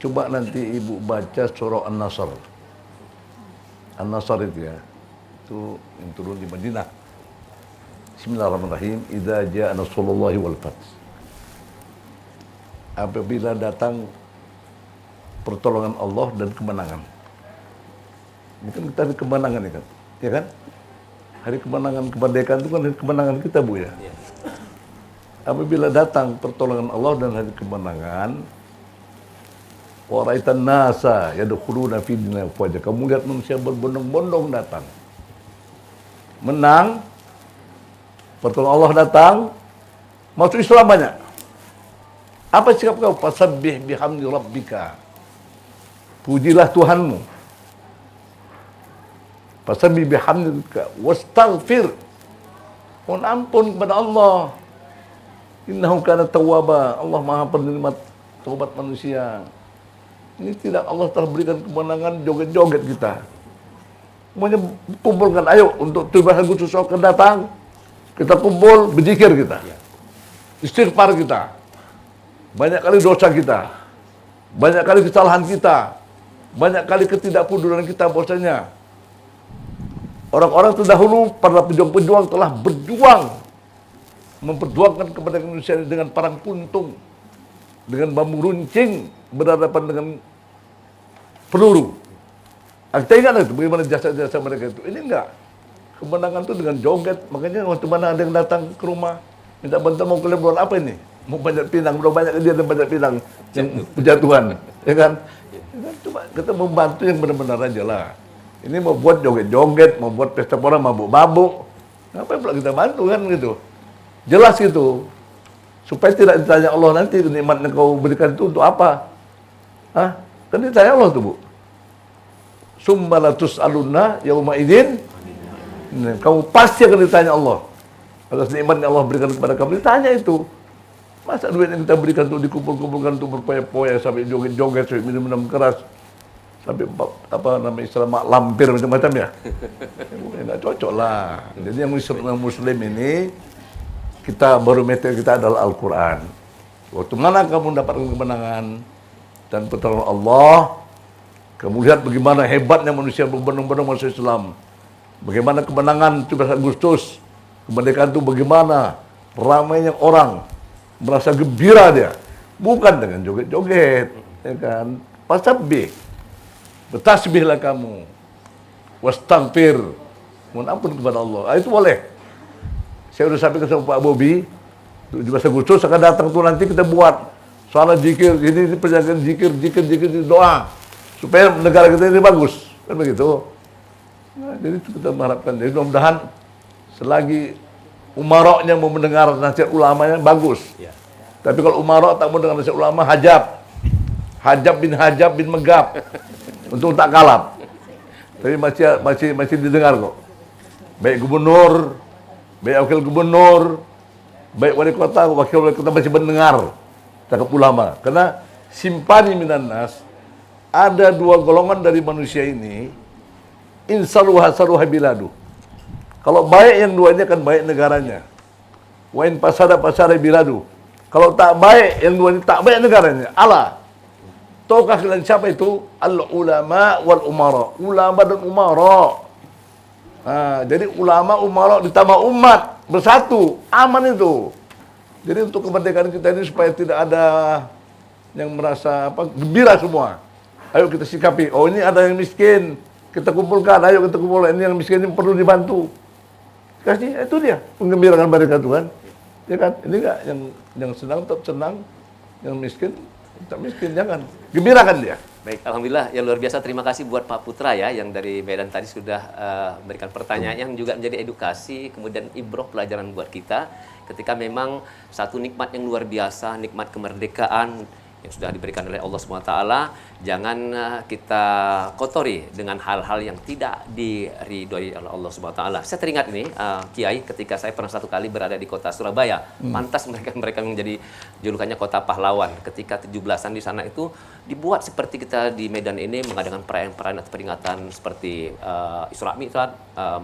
Coba nanti Ibu baca surah An-Nasr. An-Nasr itu ya. Itu yang turun di Madinah. Bismillahirrahmanirrahim. Idza jaa nasrullahi wal fath. Apabila datang pertolongan Allah dan kemenangan. Ini kan kita hari kemenangan ya kan? Ya kan? Hari kemenangan kemerdekaan itu kan hari kemenangan kita, Bu ya. Apabila datang pertolongan Allah dan hari kemenangan, wa ra'aitan nasa yadkhuluna fi dinillahi afwaja. Kamu lihat manusia berbondong-bondong datang. Menang, pertolongan Allah datang, masuk Islam banyak. Apa sikap kau? Fasabbih bihamdi rabbika. Pujilah Tuhanmu. Fasabbih bihamdika wastaghfir. Mohon ampun kepada Allah. Innahu kana tawwaba. Allah Maha penerima taubat manusia. Ini tidak Allah telah berikan kemenangan, joget-joget kita. Semuanya kumpulkan, ayo untuk 17 Agustus akan datang. Kita kumpul, berzikir kita. Istighfar kita. Banyak kali dosa kita. Banyak kali kesalahan kita. Banyak kali ketidakpuduran kita bahwasanya orang-orang terdahulu, para pejuang-pejuang telah berjuang memperjuangkan kepada Indonesia dengan parang puntung, dengan bambu runcing, berhadapan dengan peluru. Kita ingat itu bagaimana jasa-jasa mereka itu. Ini enggak. Kemenangan itu dengan joget. Makanya waktu mana ada yang datang ke rumah minta bantuan, mau kalian buat apa ini? Mau banyak pinang, udah banyak dia dan banyak pinang yang berjatuhan, ya kan? Coba kita membantu yang benar-benar aja lah. Ini mau buat joget-joget, mau buat pesta pora mabuk-mabuk, ngapain pula kita bantu kan gitu? Jelas gitu, supaya tidak ditanya Allah nanti nikmat yang kau berikan itu untuk apa? Hah? Kan ditanya Allah tuh, Bu. Summa latus'alunna yauma idzin. Kamu pasti akan ditanya Allah atas nikmat yang Allah berikan kepada kamu. Ditanya itu. Masa duit yang kita berikan untuk dikumpul-kumpulkan untuk berpoya-poya sampai joget-joget, sampai minum-minum keras, sampai apa namanya istilah mak lampir macam-macam ya? Nggak cocok lah. Jadi yang Muslim ini kita barometer kita adalah Al-Quran. Waktu mana kamu mendapatkan kemenangan dan pertolongan Allah, kamu lihat bagaimana hebatnya manusia berbondong-bondong masuk Islam. Bagaimana kemenangan 17 Agustus, kemerdekaan itu bagaimana ramainya orang, merasa gembira dia, bukan dengan joget-joget, ya kan? Fasabbih, bertasbihlah kamu, wastaghfir, mohon ampun kepada Allah. Itu boleh. Saya sudah sampaikan sama Pak Bobi, 17 Agustus akan datang tuh nanti kita buat salat zikir, ini perjalanan zikir, doa, supaya negara kita ini bagus, kan begitu. Nah, jadi itu kita mengharapkan. Jadi mudah-mudahan selagi umaroknya mau mendengar nasihat ulamanya bagus. Ya. Tapi kalau umarok tak mau dengar nasihat ulama, hajab bin megap untuk tak kalap. Tapi masih didengar kok. Baik gubernur, baik wakil gubernur, baik wali kota, wakil wali kota masih mendengar cakap ulama. Karena simpani minan nas, ada dua golongan dari manusia ini. Insaluha saluha biladu. Kalau baik yang dua ini akan baik negaranya. Wa in pasada biladu. Kalau tak baik yang dua ini tak baik negaranya. Allah. Tahukah kalian siapa itu? Al-ulama wal umara. Ulama dan umara. Jadi ulama, umara ditambah umat bersatu, aman itu. Jadi untuk kemerdekaan kita ini supaya tidak ada yang merasa gembira semua. Ayo kita sikapi. Oh, ini ada yang miskin, kita kumpulkan. Ayo kita kumpulkan. Ini yang miskin ini perlu dibantu. Kasih, itu dia penggembiraan mereka Tuhan. Ya kan? Ini enggak yang senang tetap senang, yang miskin tak miskin, jangan. Gembirakan dia. Baik, alhamdulillah ya, luar biasa. Terima kasih buat Pak Putra ya yang dari Medan tadi sudah memberikan pertanyaan yang juga menjadi edukasi, kemudian ibroh pelajaran buat kita ketika memang satu nikmat yang luar biasa, nikmat kemerdekaan yang sudah diberikan oleh Allah SWT, jangan kita kotori dengan hal-hal yang tidak diridhoi oleh Allah SWT. Saya teringat ini, Kiai, ketika saya pernah satu kali berada di kota Surabaya, pantas mereka menjadi julukannya kota pahlawan. Ketika 17-an di sana itu dibuat seperti kita di Medan ini mengadakan perayaan-perayaan atau peringatan seperti Isra Mi'raj,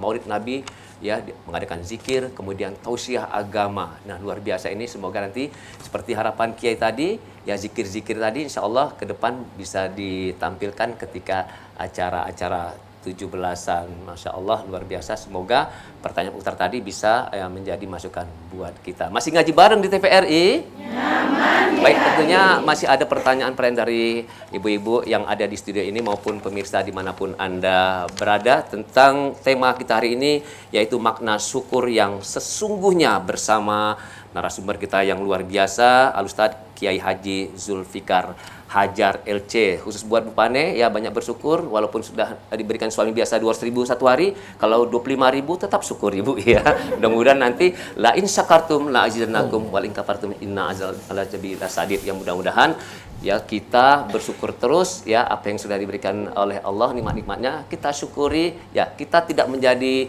Maulid Nabi, ya, mengadakan zikir, kemudian tausiah agama. Nah, luar biasa ini, semoga nanti seperti harapan Kiai tadi, ya zikir-zikir tadi insya Allah ke depan bisa ditampilkan ketika acara-acara 17-an. Masya Allah, luar biasa. Semoga pertanyaan putar tadi bisa menjadi masukan buat kita. Masih ngaji bareng di TVRI? Nyaman, baik, tentunya masih ada pertanyaan dari ibu-ibu yang ada di studio ini maupun pemirsa dimanapun Anda berada tentang tema kita hari ini, yaitu makna syukur yang sesungguhnya, bersama narasumber kita yang luar biasa, Al-Ustadz Kiai Haji Zulfikar Hajar LC. Khusus buat Bu Pane, ya banyak bersyukur walaupun sudah diberikan suami biasa 200.000 satu hari, kalau 25.000 tetap syukur Ibu ya. Mudah-mudahan nanti la in syakartum la azidannakum wal in kafartum inna azal ala jabila sadid. Yang mudah-mudahan ya kita bersyukur terus ya, apa yang sudah diberikan oleh Allah, nikmat-nikmatnya kita syukuri ya. Kita tidak menjadi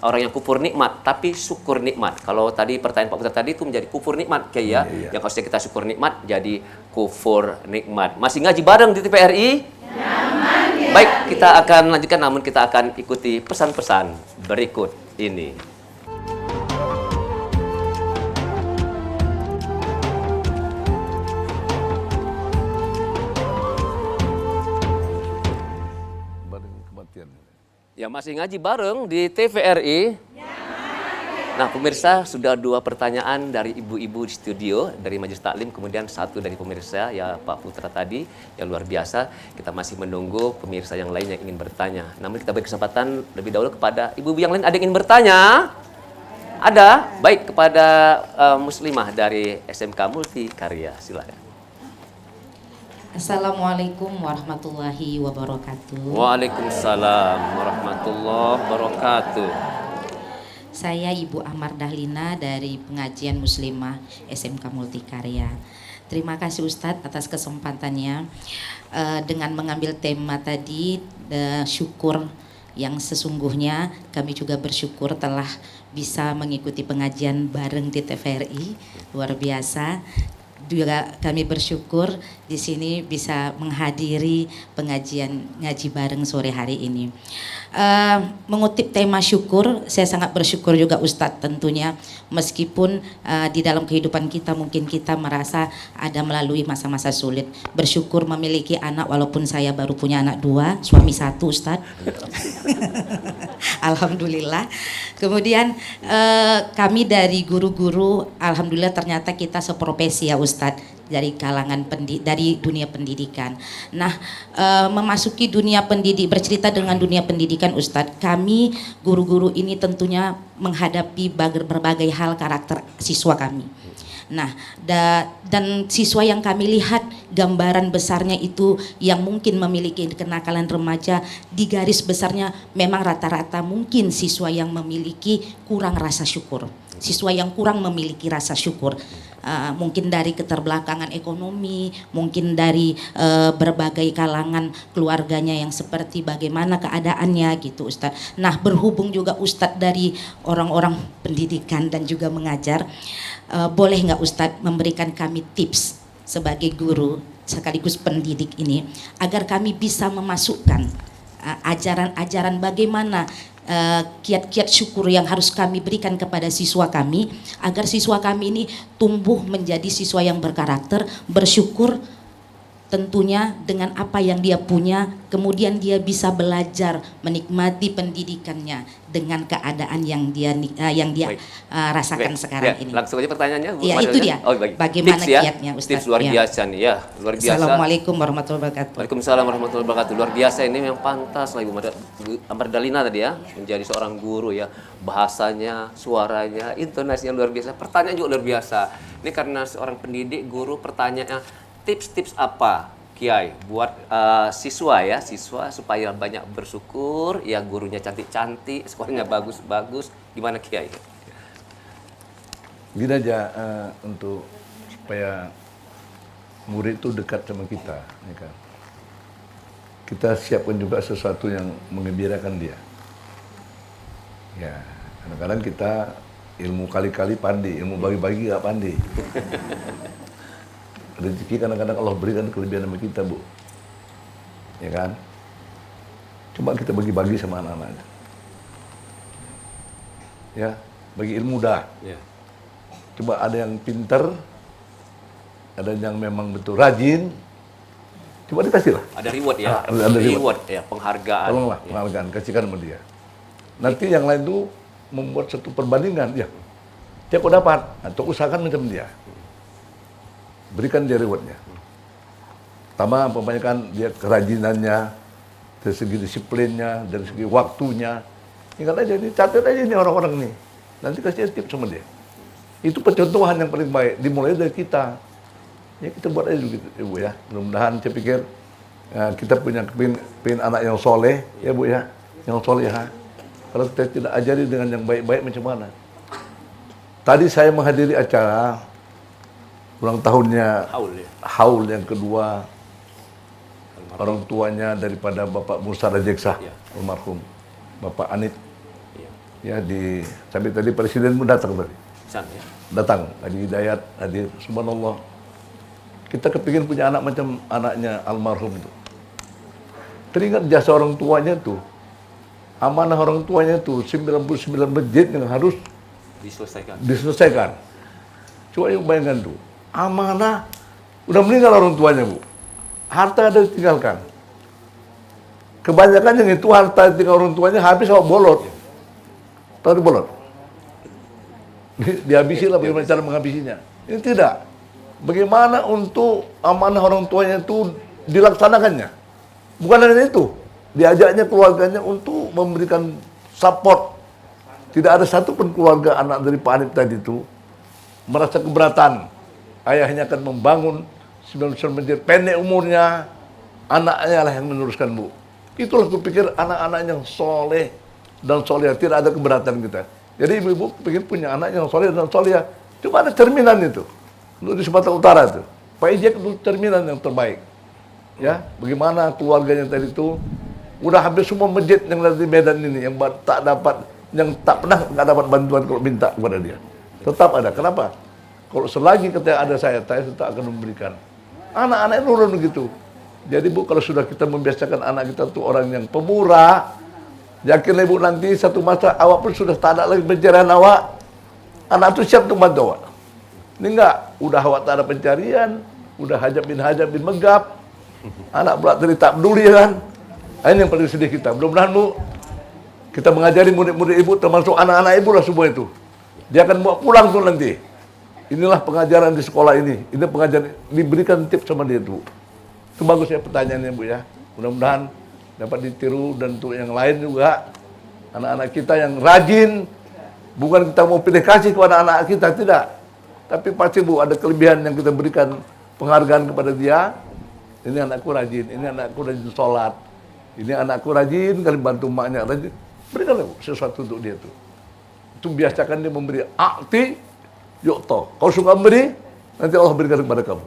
orang yang kufur nikmat, tapi syukur nikmat. Kalau tadi pertanyaan Pak Putra tadi itu menjadi kufur nikmat kayak ya, yang harusnya kita syukur nikmat jadi kufur nikmat. Masih ngaji bareng di TVRI? Nyaman, ya. Baik, kita akan lanjutkan, namun kita akan ikuti pesan-pesan berikut ini. Ya, masih ngaji bareng di TVRI. Nah, pemirsa, sudah 2 pertanyaan dari ibu-ibu di studio, dari Majelis Taklim, kemudian 1 dari pemirsa, ya Pak Putra tadi, yang luar biasa. Kita masih menunggu pemirsa yang lain yang ingin bertanya. Namun kita beri kesempatan lebih dahulu kepada ibu-ibu yang lain. Ada yang ingin bertanya? Ada? Baik, kepada Muslimah dari SMK Multikarya, silakan. Assalamualaikum warahmatullahi wabarakatuh. Waalaikumsalam warahmatullahi wabarakatuh. Saya Ibu Amar Dahlina dari Pengajian Muslimah SMK Multikarya. Terima kasih Ustadz atas kesempatannya dengan mengambil tema tadi, syukur yang sesungguhnya. Kami juga bersyukur telah bisa mengikuti pengajian bareng di TVRI, luar biasa. Juga kami bersyukur di sini bisa menghadiri pengajian ngaji bareng sore hari ini. Mengutip tema syukur, saya sangat bersyukur juga Ustadz tentunya, meskipun di dalam kehidupan kita mungkin kita merasa ada melalui masa-masa sulit. Bersyukur memiliki anak walaupun saya baru punya anak 2, suami 1 Ustadz. Alhamdulillah. Kemudian kami dari guru-guru, alhamdulillah ternyata kita seprofesi ya Ustadz, dari kalangan dari dunia pendidikan. Nah, memasuki dunia pendidik, bercerita dengan dunia pendidikan Ustadz, kami guru-guru ini tentunya menghadapi berbagai hal karakter siswa kami. Nah, dan siswa yang kami lihat gambaran besarnya itu yang mungkin memiliki kenakalan remaja, di garis besarnya memang rata-rata mungkin siswa yang memiliki kurang rasa syukur. Siswa yang kurang memiliki rasa syukur. Mungkin dari keterbelakangan ekonomi, mungkin dari berbagai kalangan keluarganya yang seperti bagaimana keadaannya gitu Ustadz. Nah, berhubung juga Ustadz dari orang-orang pendidikan dan juga mengajar, boleh nggak Ustadz memberikan kami tips sebagai guru sekaligus pendidik ini agar kami bisa memasukkan ajaran-ajaran bagaimana kiat-kiat syukur yang harus kami berikan kepada siswa kami agar siswa kami ini tumbuh menjadi siswa yang berkarakter, bersyukur tentunya dengan apa yang dia punya, kemudian dia bisa belajar menikmati pendidikannya dengan keadaan yang dia Baik. rasakan Oke, sekarang ya, ini. langsung aja pertanyaannya, Bu. Ya, Mas itu Daniel. dia. Oh, baik. Bagaimana Tips ya, kiatnya, Ustaz? tips luar Ya. biasa nih ya, luar biasa. Assalamualaikum warahmatullahi wabarakatuh. Waalaikumsalam warahmatullahi wabarakatuh. Luar biasa ini memang pantas lah Ibu Amar Dalina tadi ya, menjadi seorang guru ya. Bahasanya, suaranya, intonasinya luar biasa. Pertanyaan juga luar biasa. Ini karena seorang pendidik, guru, pertanyaannya tips-tips apa Kiai buat siswa supaya banyak bersyukur, ya gurunya cantik-cantik, sekolahnya bagus-bagus. Gimana Kiai? Gini aja untuk supaya murid itu dekat sama kita, ya kan. Kita siapkan juga sesuatu yang menggembirakan dia. Ya, kadang-kadang kita ilmu kali-kali pandai, ilmu bagi-bagi gak pandai. Rezeki kadang-kadang Allah berikan kelebihan sama kita, Bu. Ya kan? Coba kita bagi-bagi sama anak-anak. Ya, bagi ilmu dah. Ya. Coba ada yang pinter, ada yang memang betul rajin. Coba dikasih lah. Ada reward ya? Ada reward ya, penghargaan. Tolonglah penghargaan, kasihkan sama dia. Nanti yang lain tuh membuat satu perbandingan. Ya, dia kok dapat, atau usahakan macam dia. Berikan dia rewardnya. Pertama, kan dia kerajinannya, dari segi disiplinnya, dari segi waktunya. Ingat aja, ini catat aja ini orang-orang nih. Nanti kasih tips sama dia. Itu pencontohan yang paling baik, dimulai dari kita. Ya kita buat aja gitu, Ibu ya. Mudah-mudahan saya pikir kita punya pengen anak yang soleh, ya Bu ya. Yang soleh ya. Kalau kita tidak ajari dengan yang baik-baik macam mana? Tadi saya menghadiri acara ulang tahunnya Haul yang kedua, orang tuanya daripada Bapak Musa Rajeksah, almarhum Bapak Anit. Ya sampai tadi Presiden pun datang tadi. Datang, Haji Hidayat, hadir, subhanallah. Kita kepingin punya anak macam anaknya almarhum itu. Teringat jasa orang tuanya tuh. Amanah orang tuanya tuh 99 masjid yang harus diselesaikan. Coba yang bayangkan tuh. Amanah, udah meninggal orang tuanya, Bu. Harta ada ditinggalkan. Kebanyakan yang itu harta tinggal orang tuanya habis sama bolot. Tahu di bolot? Dihabisi lah, bagaimana cara menghabisinya. Ini tidak. Bagaimana untuk amanah orang tuanya itu dilaksanakannya. Bukan hanya itu. Diajaknya keluarganya untuk memberikan support. Tidak ada satupun keluarga anak dari Pak Anip tadi itu merasa keberatan. Ayahnya akan membangun 99 masjid, pendek umurnya, anaknya lah yang meneruskan, Bu. Itulah kupikir anak-anak yang soleh dan soleh, tidak ada keberatan kita. Jadi ibu-ibu pikir punya anak yang soleh dan soleh, cuma ada cerminan itu. Untuk di Sumatera Utara itu, Pak Ijek itu cerminan yang terbaik. Ya, bagaimana keluarganya tadi itu, udah hampir semua masjid yang ada di Medan ini, yang tak dapat, yang tak pernah nggak dapat bantuan kalau minta kepada dia. Tetap ada. Kenapa? Kalau selagi ketika ada saya tetap akan memberikan. Anak-anak itu orang begitu. Jadi Bu, kalau sudah kita membiasakan anak kita tuh orang yang pemurah, yakinlah Ibu nanti satu masa awak pun sudah tak ada lagi pencarian awak. Anak itu siap untuk bantu awak. Ini enggak, udah awak tak ada pencarian, udah hajab bin megap. Anak pula tadi tak peduli kan. Ini yang paling sedih kita. Mudah-mudahan Bu, kita mengajari murid-murid Ibu termasuk anak-anak Ibu lah semua itu. Dia akan bawa pulang tuh nanti. Inilah pengajaran di sekolah ini. Ini pengajaran, diberikan tips sama dia tuh. Itu bagus ya pertanyaannya Bu ya. Mudah-mudahan dapat ditiru dan untuk yang lain juga. Anak-anak kita yang rajin. Bukan kita mau pilih kasih kepada anak kita, tidak. Tapi pasti Bu ada kelebihan yang kita berikan penghargaan kepada dia. Ini anakku rajin, ini anakku rajin sholat. Ini anakku rajin, kali bantu maknya rajin. Berikanlah Bu sesuatu untuk dia tuh. Itu biasakan dia memberi akti. Yuk toh, kau suka memberi, nanti Allah berikan kepada kamu.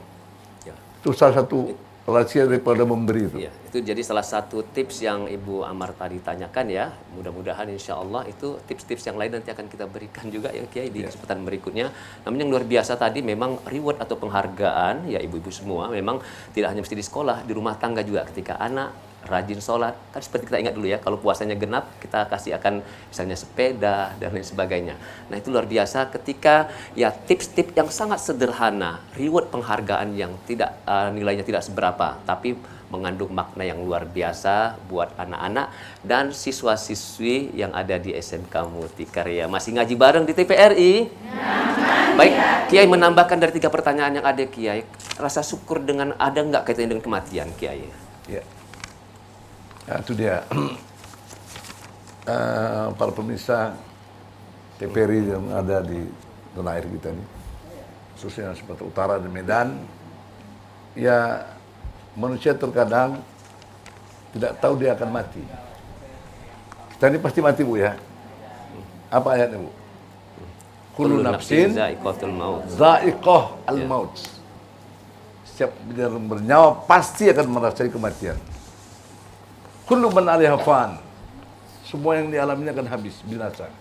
Ya. Itu salah satu rahasia daripada memberi itu. Ya, itu jadi salah satu tips yang Ibu Amar tadi tanyakan ya. Mudah-mudahan insya Allah itu tips-tips yang lain nanti akan kita berikan juga ya Kiai di kesempatan berikutnya. Namun yang luar biasa tadi memang reward atau penghargaan ya ibu-ibu semua memang tidak hanya mesti di sekolah, di rumah tangga juga ketika anak rajin sholat. Kan seperti kita ingat dulu ya, kalau puasanya genap, kita kasih akan misalnya sepeda dan lain sebagainya. Nah itu luar biasa ketika ya tips-tips yang sangat sederhana, reward penghargaan yang tidak nilainya tidak seberapa, tapi mengandung makna yang luar biasa buat anak-anak dan siswa-siswi yang ada di SMK Multikarya. Masih ngaji bareng di TPRI? Baik, Kiai menambahkan dari 3 pertanyaan yang ada, Kiai. Rasa syukur dengan ada nggak kaitannya dengan kematian, Kiai? Ya. Nah, itu dia. Para pemirsa TPRI yang ada di tanah air kita ini, khususnya Sumatera Utara dan Medan, ya manusia terkadang tidak tahu dia akan mati. Kita ini pasti mati, Bu, ya. Apa ayatnya, Bu? Kullu nafsin za'iqatul maut. Za'iqah al-maut. Setiap yang bernyawa pasti akan merasai kematian. Kullu man 'alaiha fan. Semua yang dialaminya akan habis, binasa.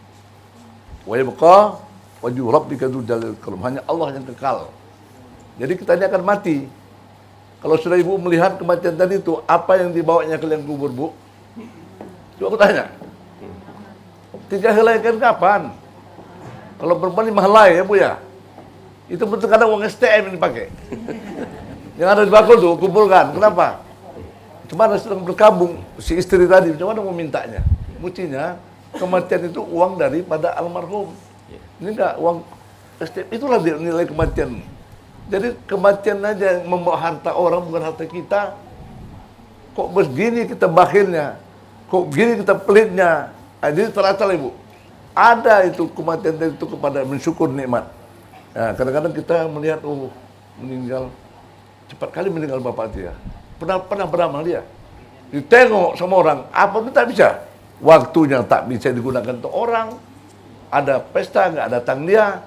Wa yabqa wajhu rabbika dzul jalali wal ikram. Hanya Allah yang kekal. Jadi kita ini akan mati. Kalau sudah Ibu melihat kematian tadi itu, apa yang dibawanya ke liang kubur, Bu? Coba aku tanya. Tiga helai kan kapan? Kalau perempuan 5 helai ya, Bu, ya. Itu betul kadang uang STM yang dipakai. Yang ada di bakul tuh, kumpulkan. Kenapa? Cuma ada sedang berkabung si istri tadi, cuma mau mintanya. Mestinya kematian itu uang daripada almarhum. Ini enggak uang STM. Itulah nilai kematian. Jadi kematian aja yang membawa harta orang, bukan harta kita. Kok begini kita bakhilnya? Kok begini kita pelitnya? Nah, jadi terasa lah, Ibu. Ada itu kematian itu kepada mensyukur nikmat. Nah, kadang-kadang kita melihat, oh meninggal, cepat kali meninggal bapak dia. Pernah beramal dia. Ditengok sama orang, apa pun tak bisa. Waktunya tak bisa digunakan untuk orang. Ada pesta, nggak datang dia.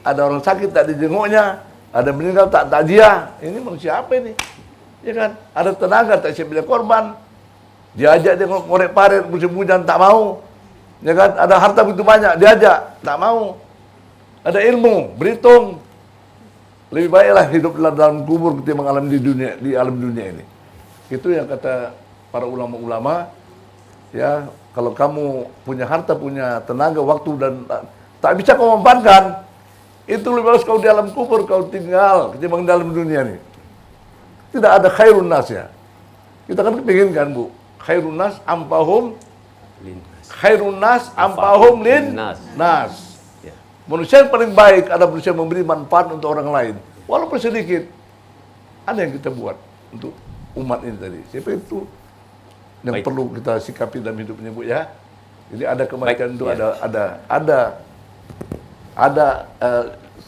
Ada orang sakit, tak dijenguknya. Ada meninggal, tak dia. Ini manusia apa ini? Ya kan? Ada tenaga, tak siap bila korban. Diajak dia ngorek parit, musim hujan, tak mau. Ya kan? Ada harta begitu banyak, diajak, tak mau. Ada ilmu, berhitung. Lebih baiklah hidup dalam kubur ketimbang di alam dunia ini. Itu yang kata para ulama-ulama. Ya, kalau kamu punya harta, punya tenaga, waktu dan tak bisa kau manfaatkan, itu lebih bagus kau di alam kubur, kau tinggal ketimbang di dalam dunia ini. Tidak ada khairun nas ya. Kita kan kepinginkan, Bu, khairun nas ampahum nas. Ya. Manusia yang paling baik adalah manusia yang memberi manfaat untuk orang lain. Walaupun sedikit. Ada yang kita buat untuk umat ini tadi. Siapa itu yang perlu kita sikapi dalam hidupnya, Bu, ya. Jadi ada kematian itu, ya. ada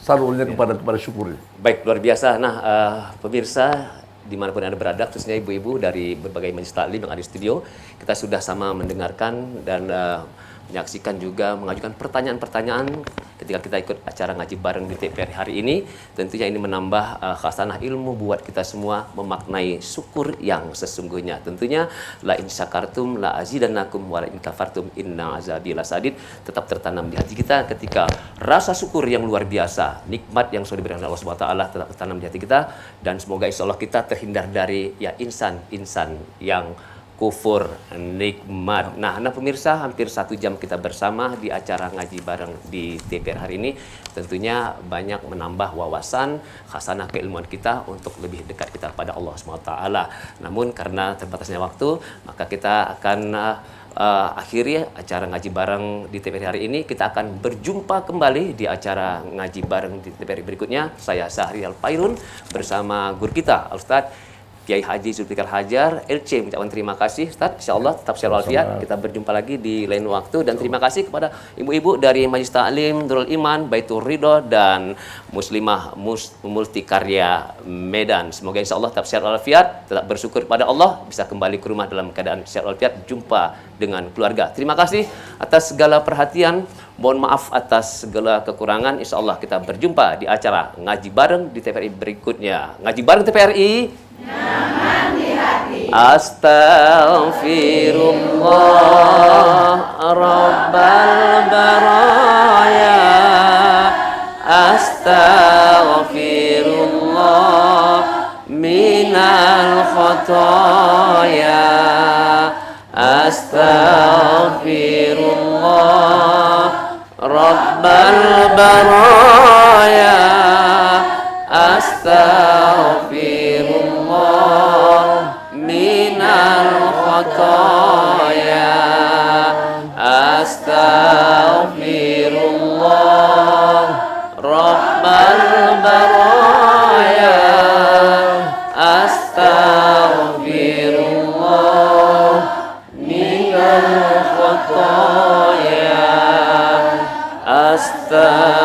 salurnya kepada syukur. Baik, luar biasa. Nah, pemirsa dimanapun Anda berada, khususnya ibu-ibu dari berbagai majelis taklim yang ada di studio, kita sudah sama mendengarkan dan menyaksikan juga mengajukan pertanyaan-pertanyaan ketika kita ikut acara ngaji bareng di TPRI hari ini. Tentunya ini menambah khasanah ilmu buat kita semua memaknai syukur yang sesungguhnya. Tentunya la in syakartum la azidannakum wa la in kafartum inna azabi lasadid, tetap tertanam di hati kita ketika rasa syukur yang luar biasa, nikmat yang sudah diberikan Allah Subhanahu wa taala tetap tertanam di hati kita, dan semoga insyaallah kita terhindar dari ya insan yang kufur nikmat. Nah, pemirsa, hampir 1 jam kita bersama di acara ngaji bareng di TPR hari ini. Tentunya banyak menambah wawasan, khasanah keilmuan kita untuk lebih dekat kita pada Allah SWT. Namun karena terbatasnya waktu, maka kita akan akhiri acara ngaji bareng di TPR hari ini. Kita akan berjumpa kembali di acara ngaji bareng di TPR berikutnya. Saya Sahrial Pairun bersama guru kita, Al-Ustaz Kiai Haji Zulfikar Hajar, LC, mengucapkan terima kasih, Ustaz. Insyaallah tetap sehat walafiat. Kita berjumpa lagi di lain waktu, dan terima kasih kepada ibu-ibu dari Majelis Taklim Nurul Iman Baitur Ridho dan Muslimah Multikarya Medan. Semoga insyaallah tetap sehat walafiat, tetap bersyukur pada Allah, bisa kembali ke rumah dalam keadaan sehat walafiat, jumpa dengan keluarga. Terima kasih atas segala perhatian. Mohon maaf atas segala kekurangan. Insyaallah kita berjumpa di acara ngaji bareng di TPRI berikutnya. Ngaji bareng TPRI. Nyaman di hati. Astaghfirullah Rabbal baraya. Astaghfirullah minal الخطايا أستغفر الله رب البرايا أستغفر الله من الخطايا أستغفر الله رب البرايا أستغفر الله من الخطايا أستغفر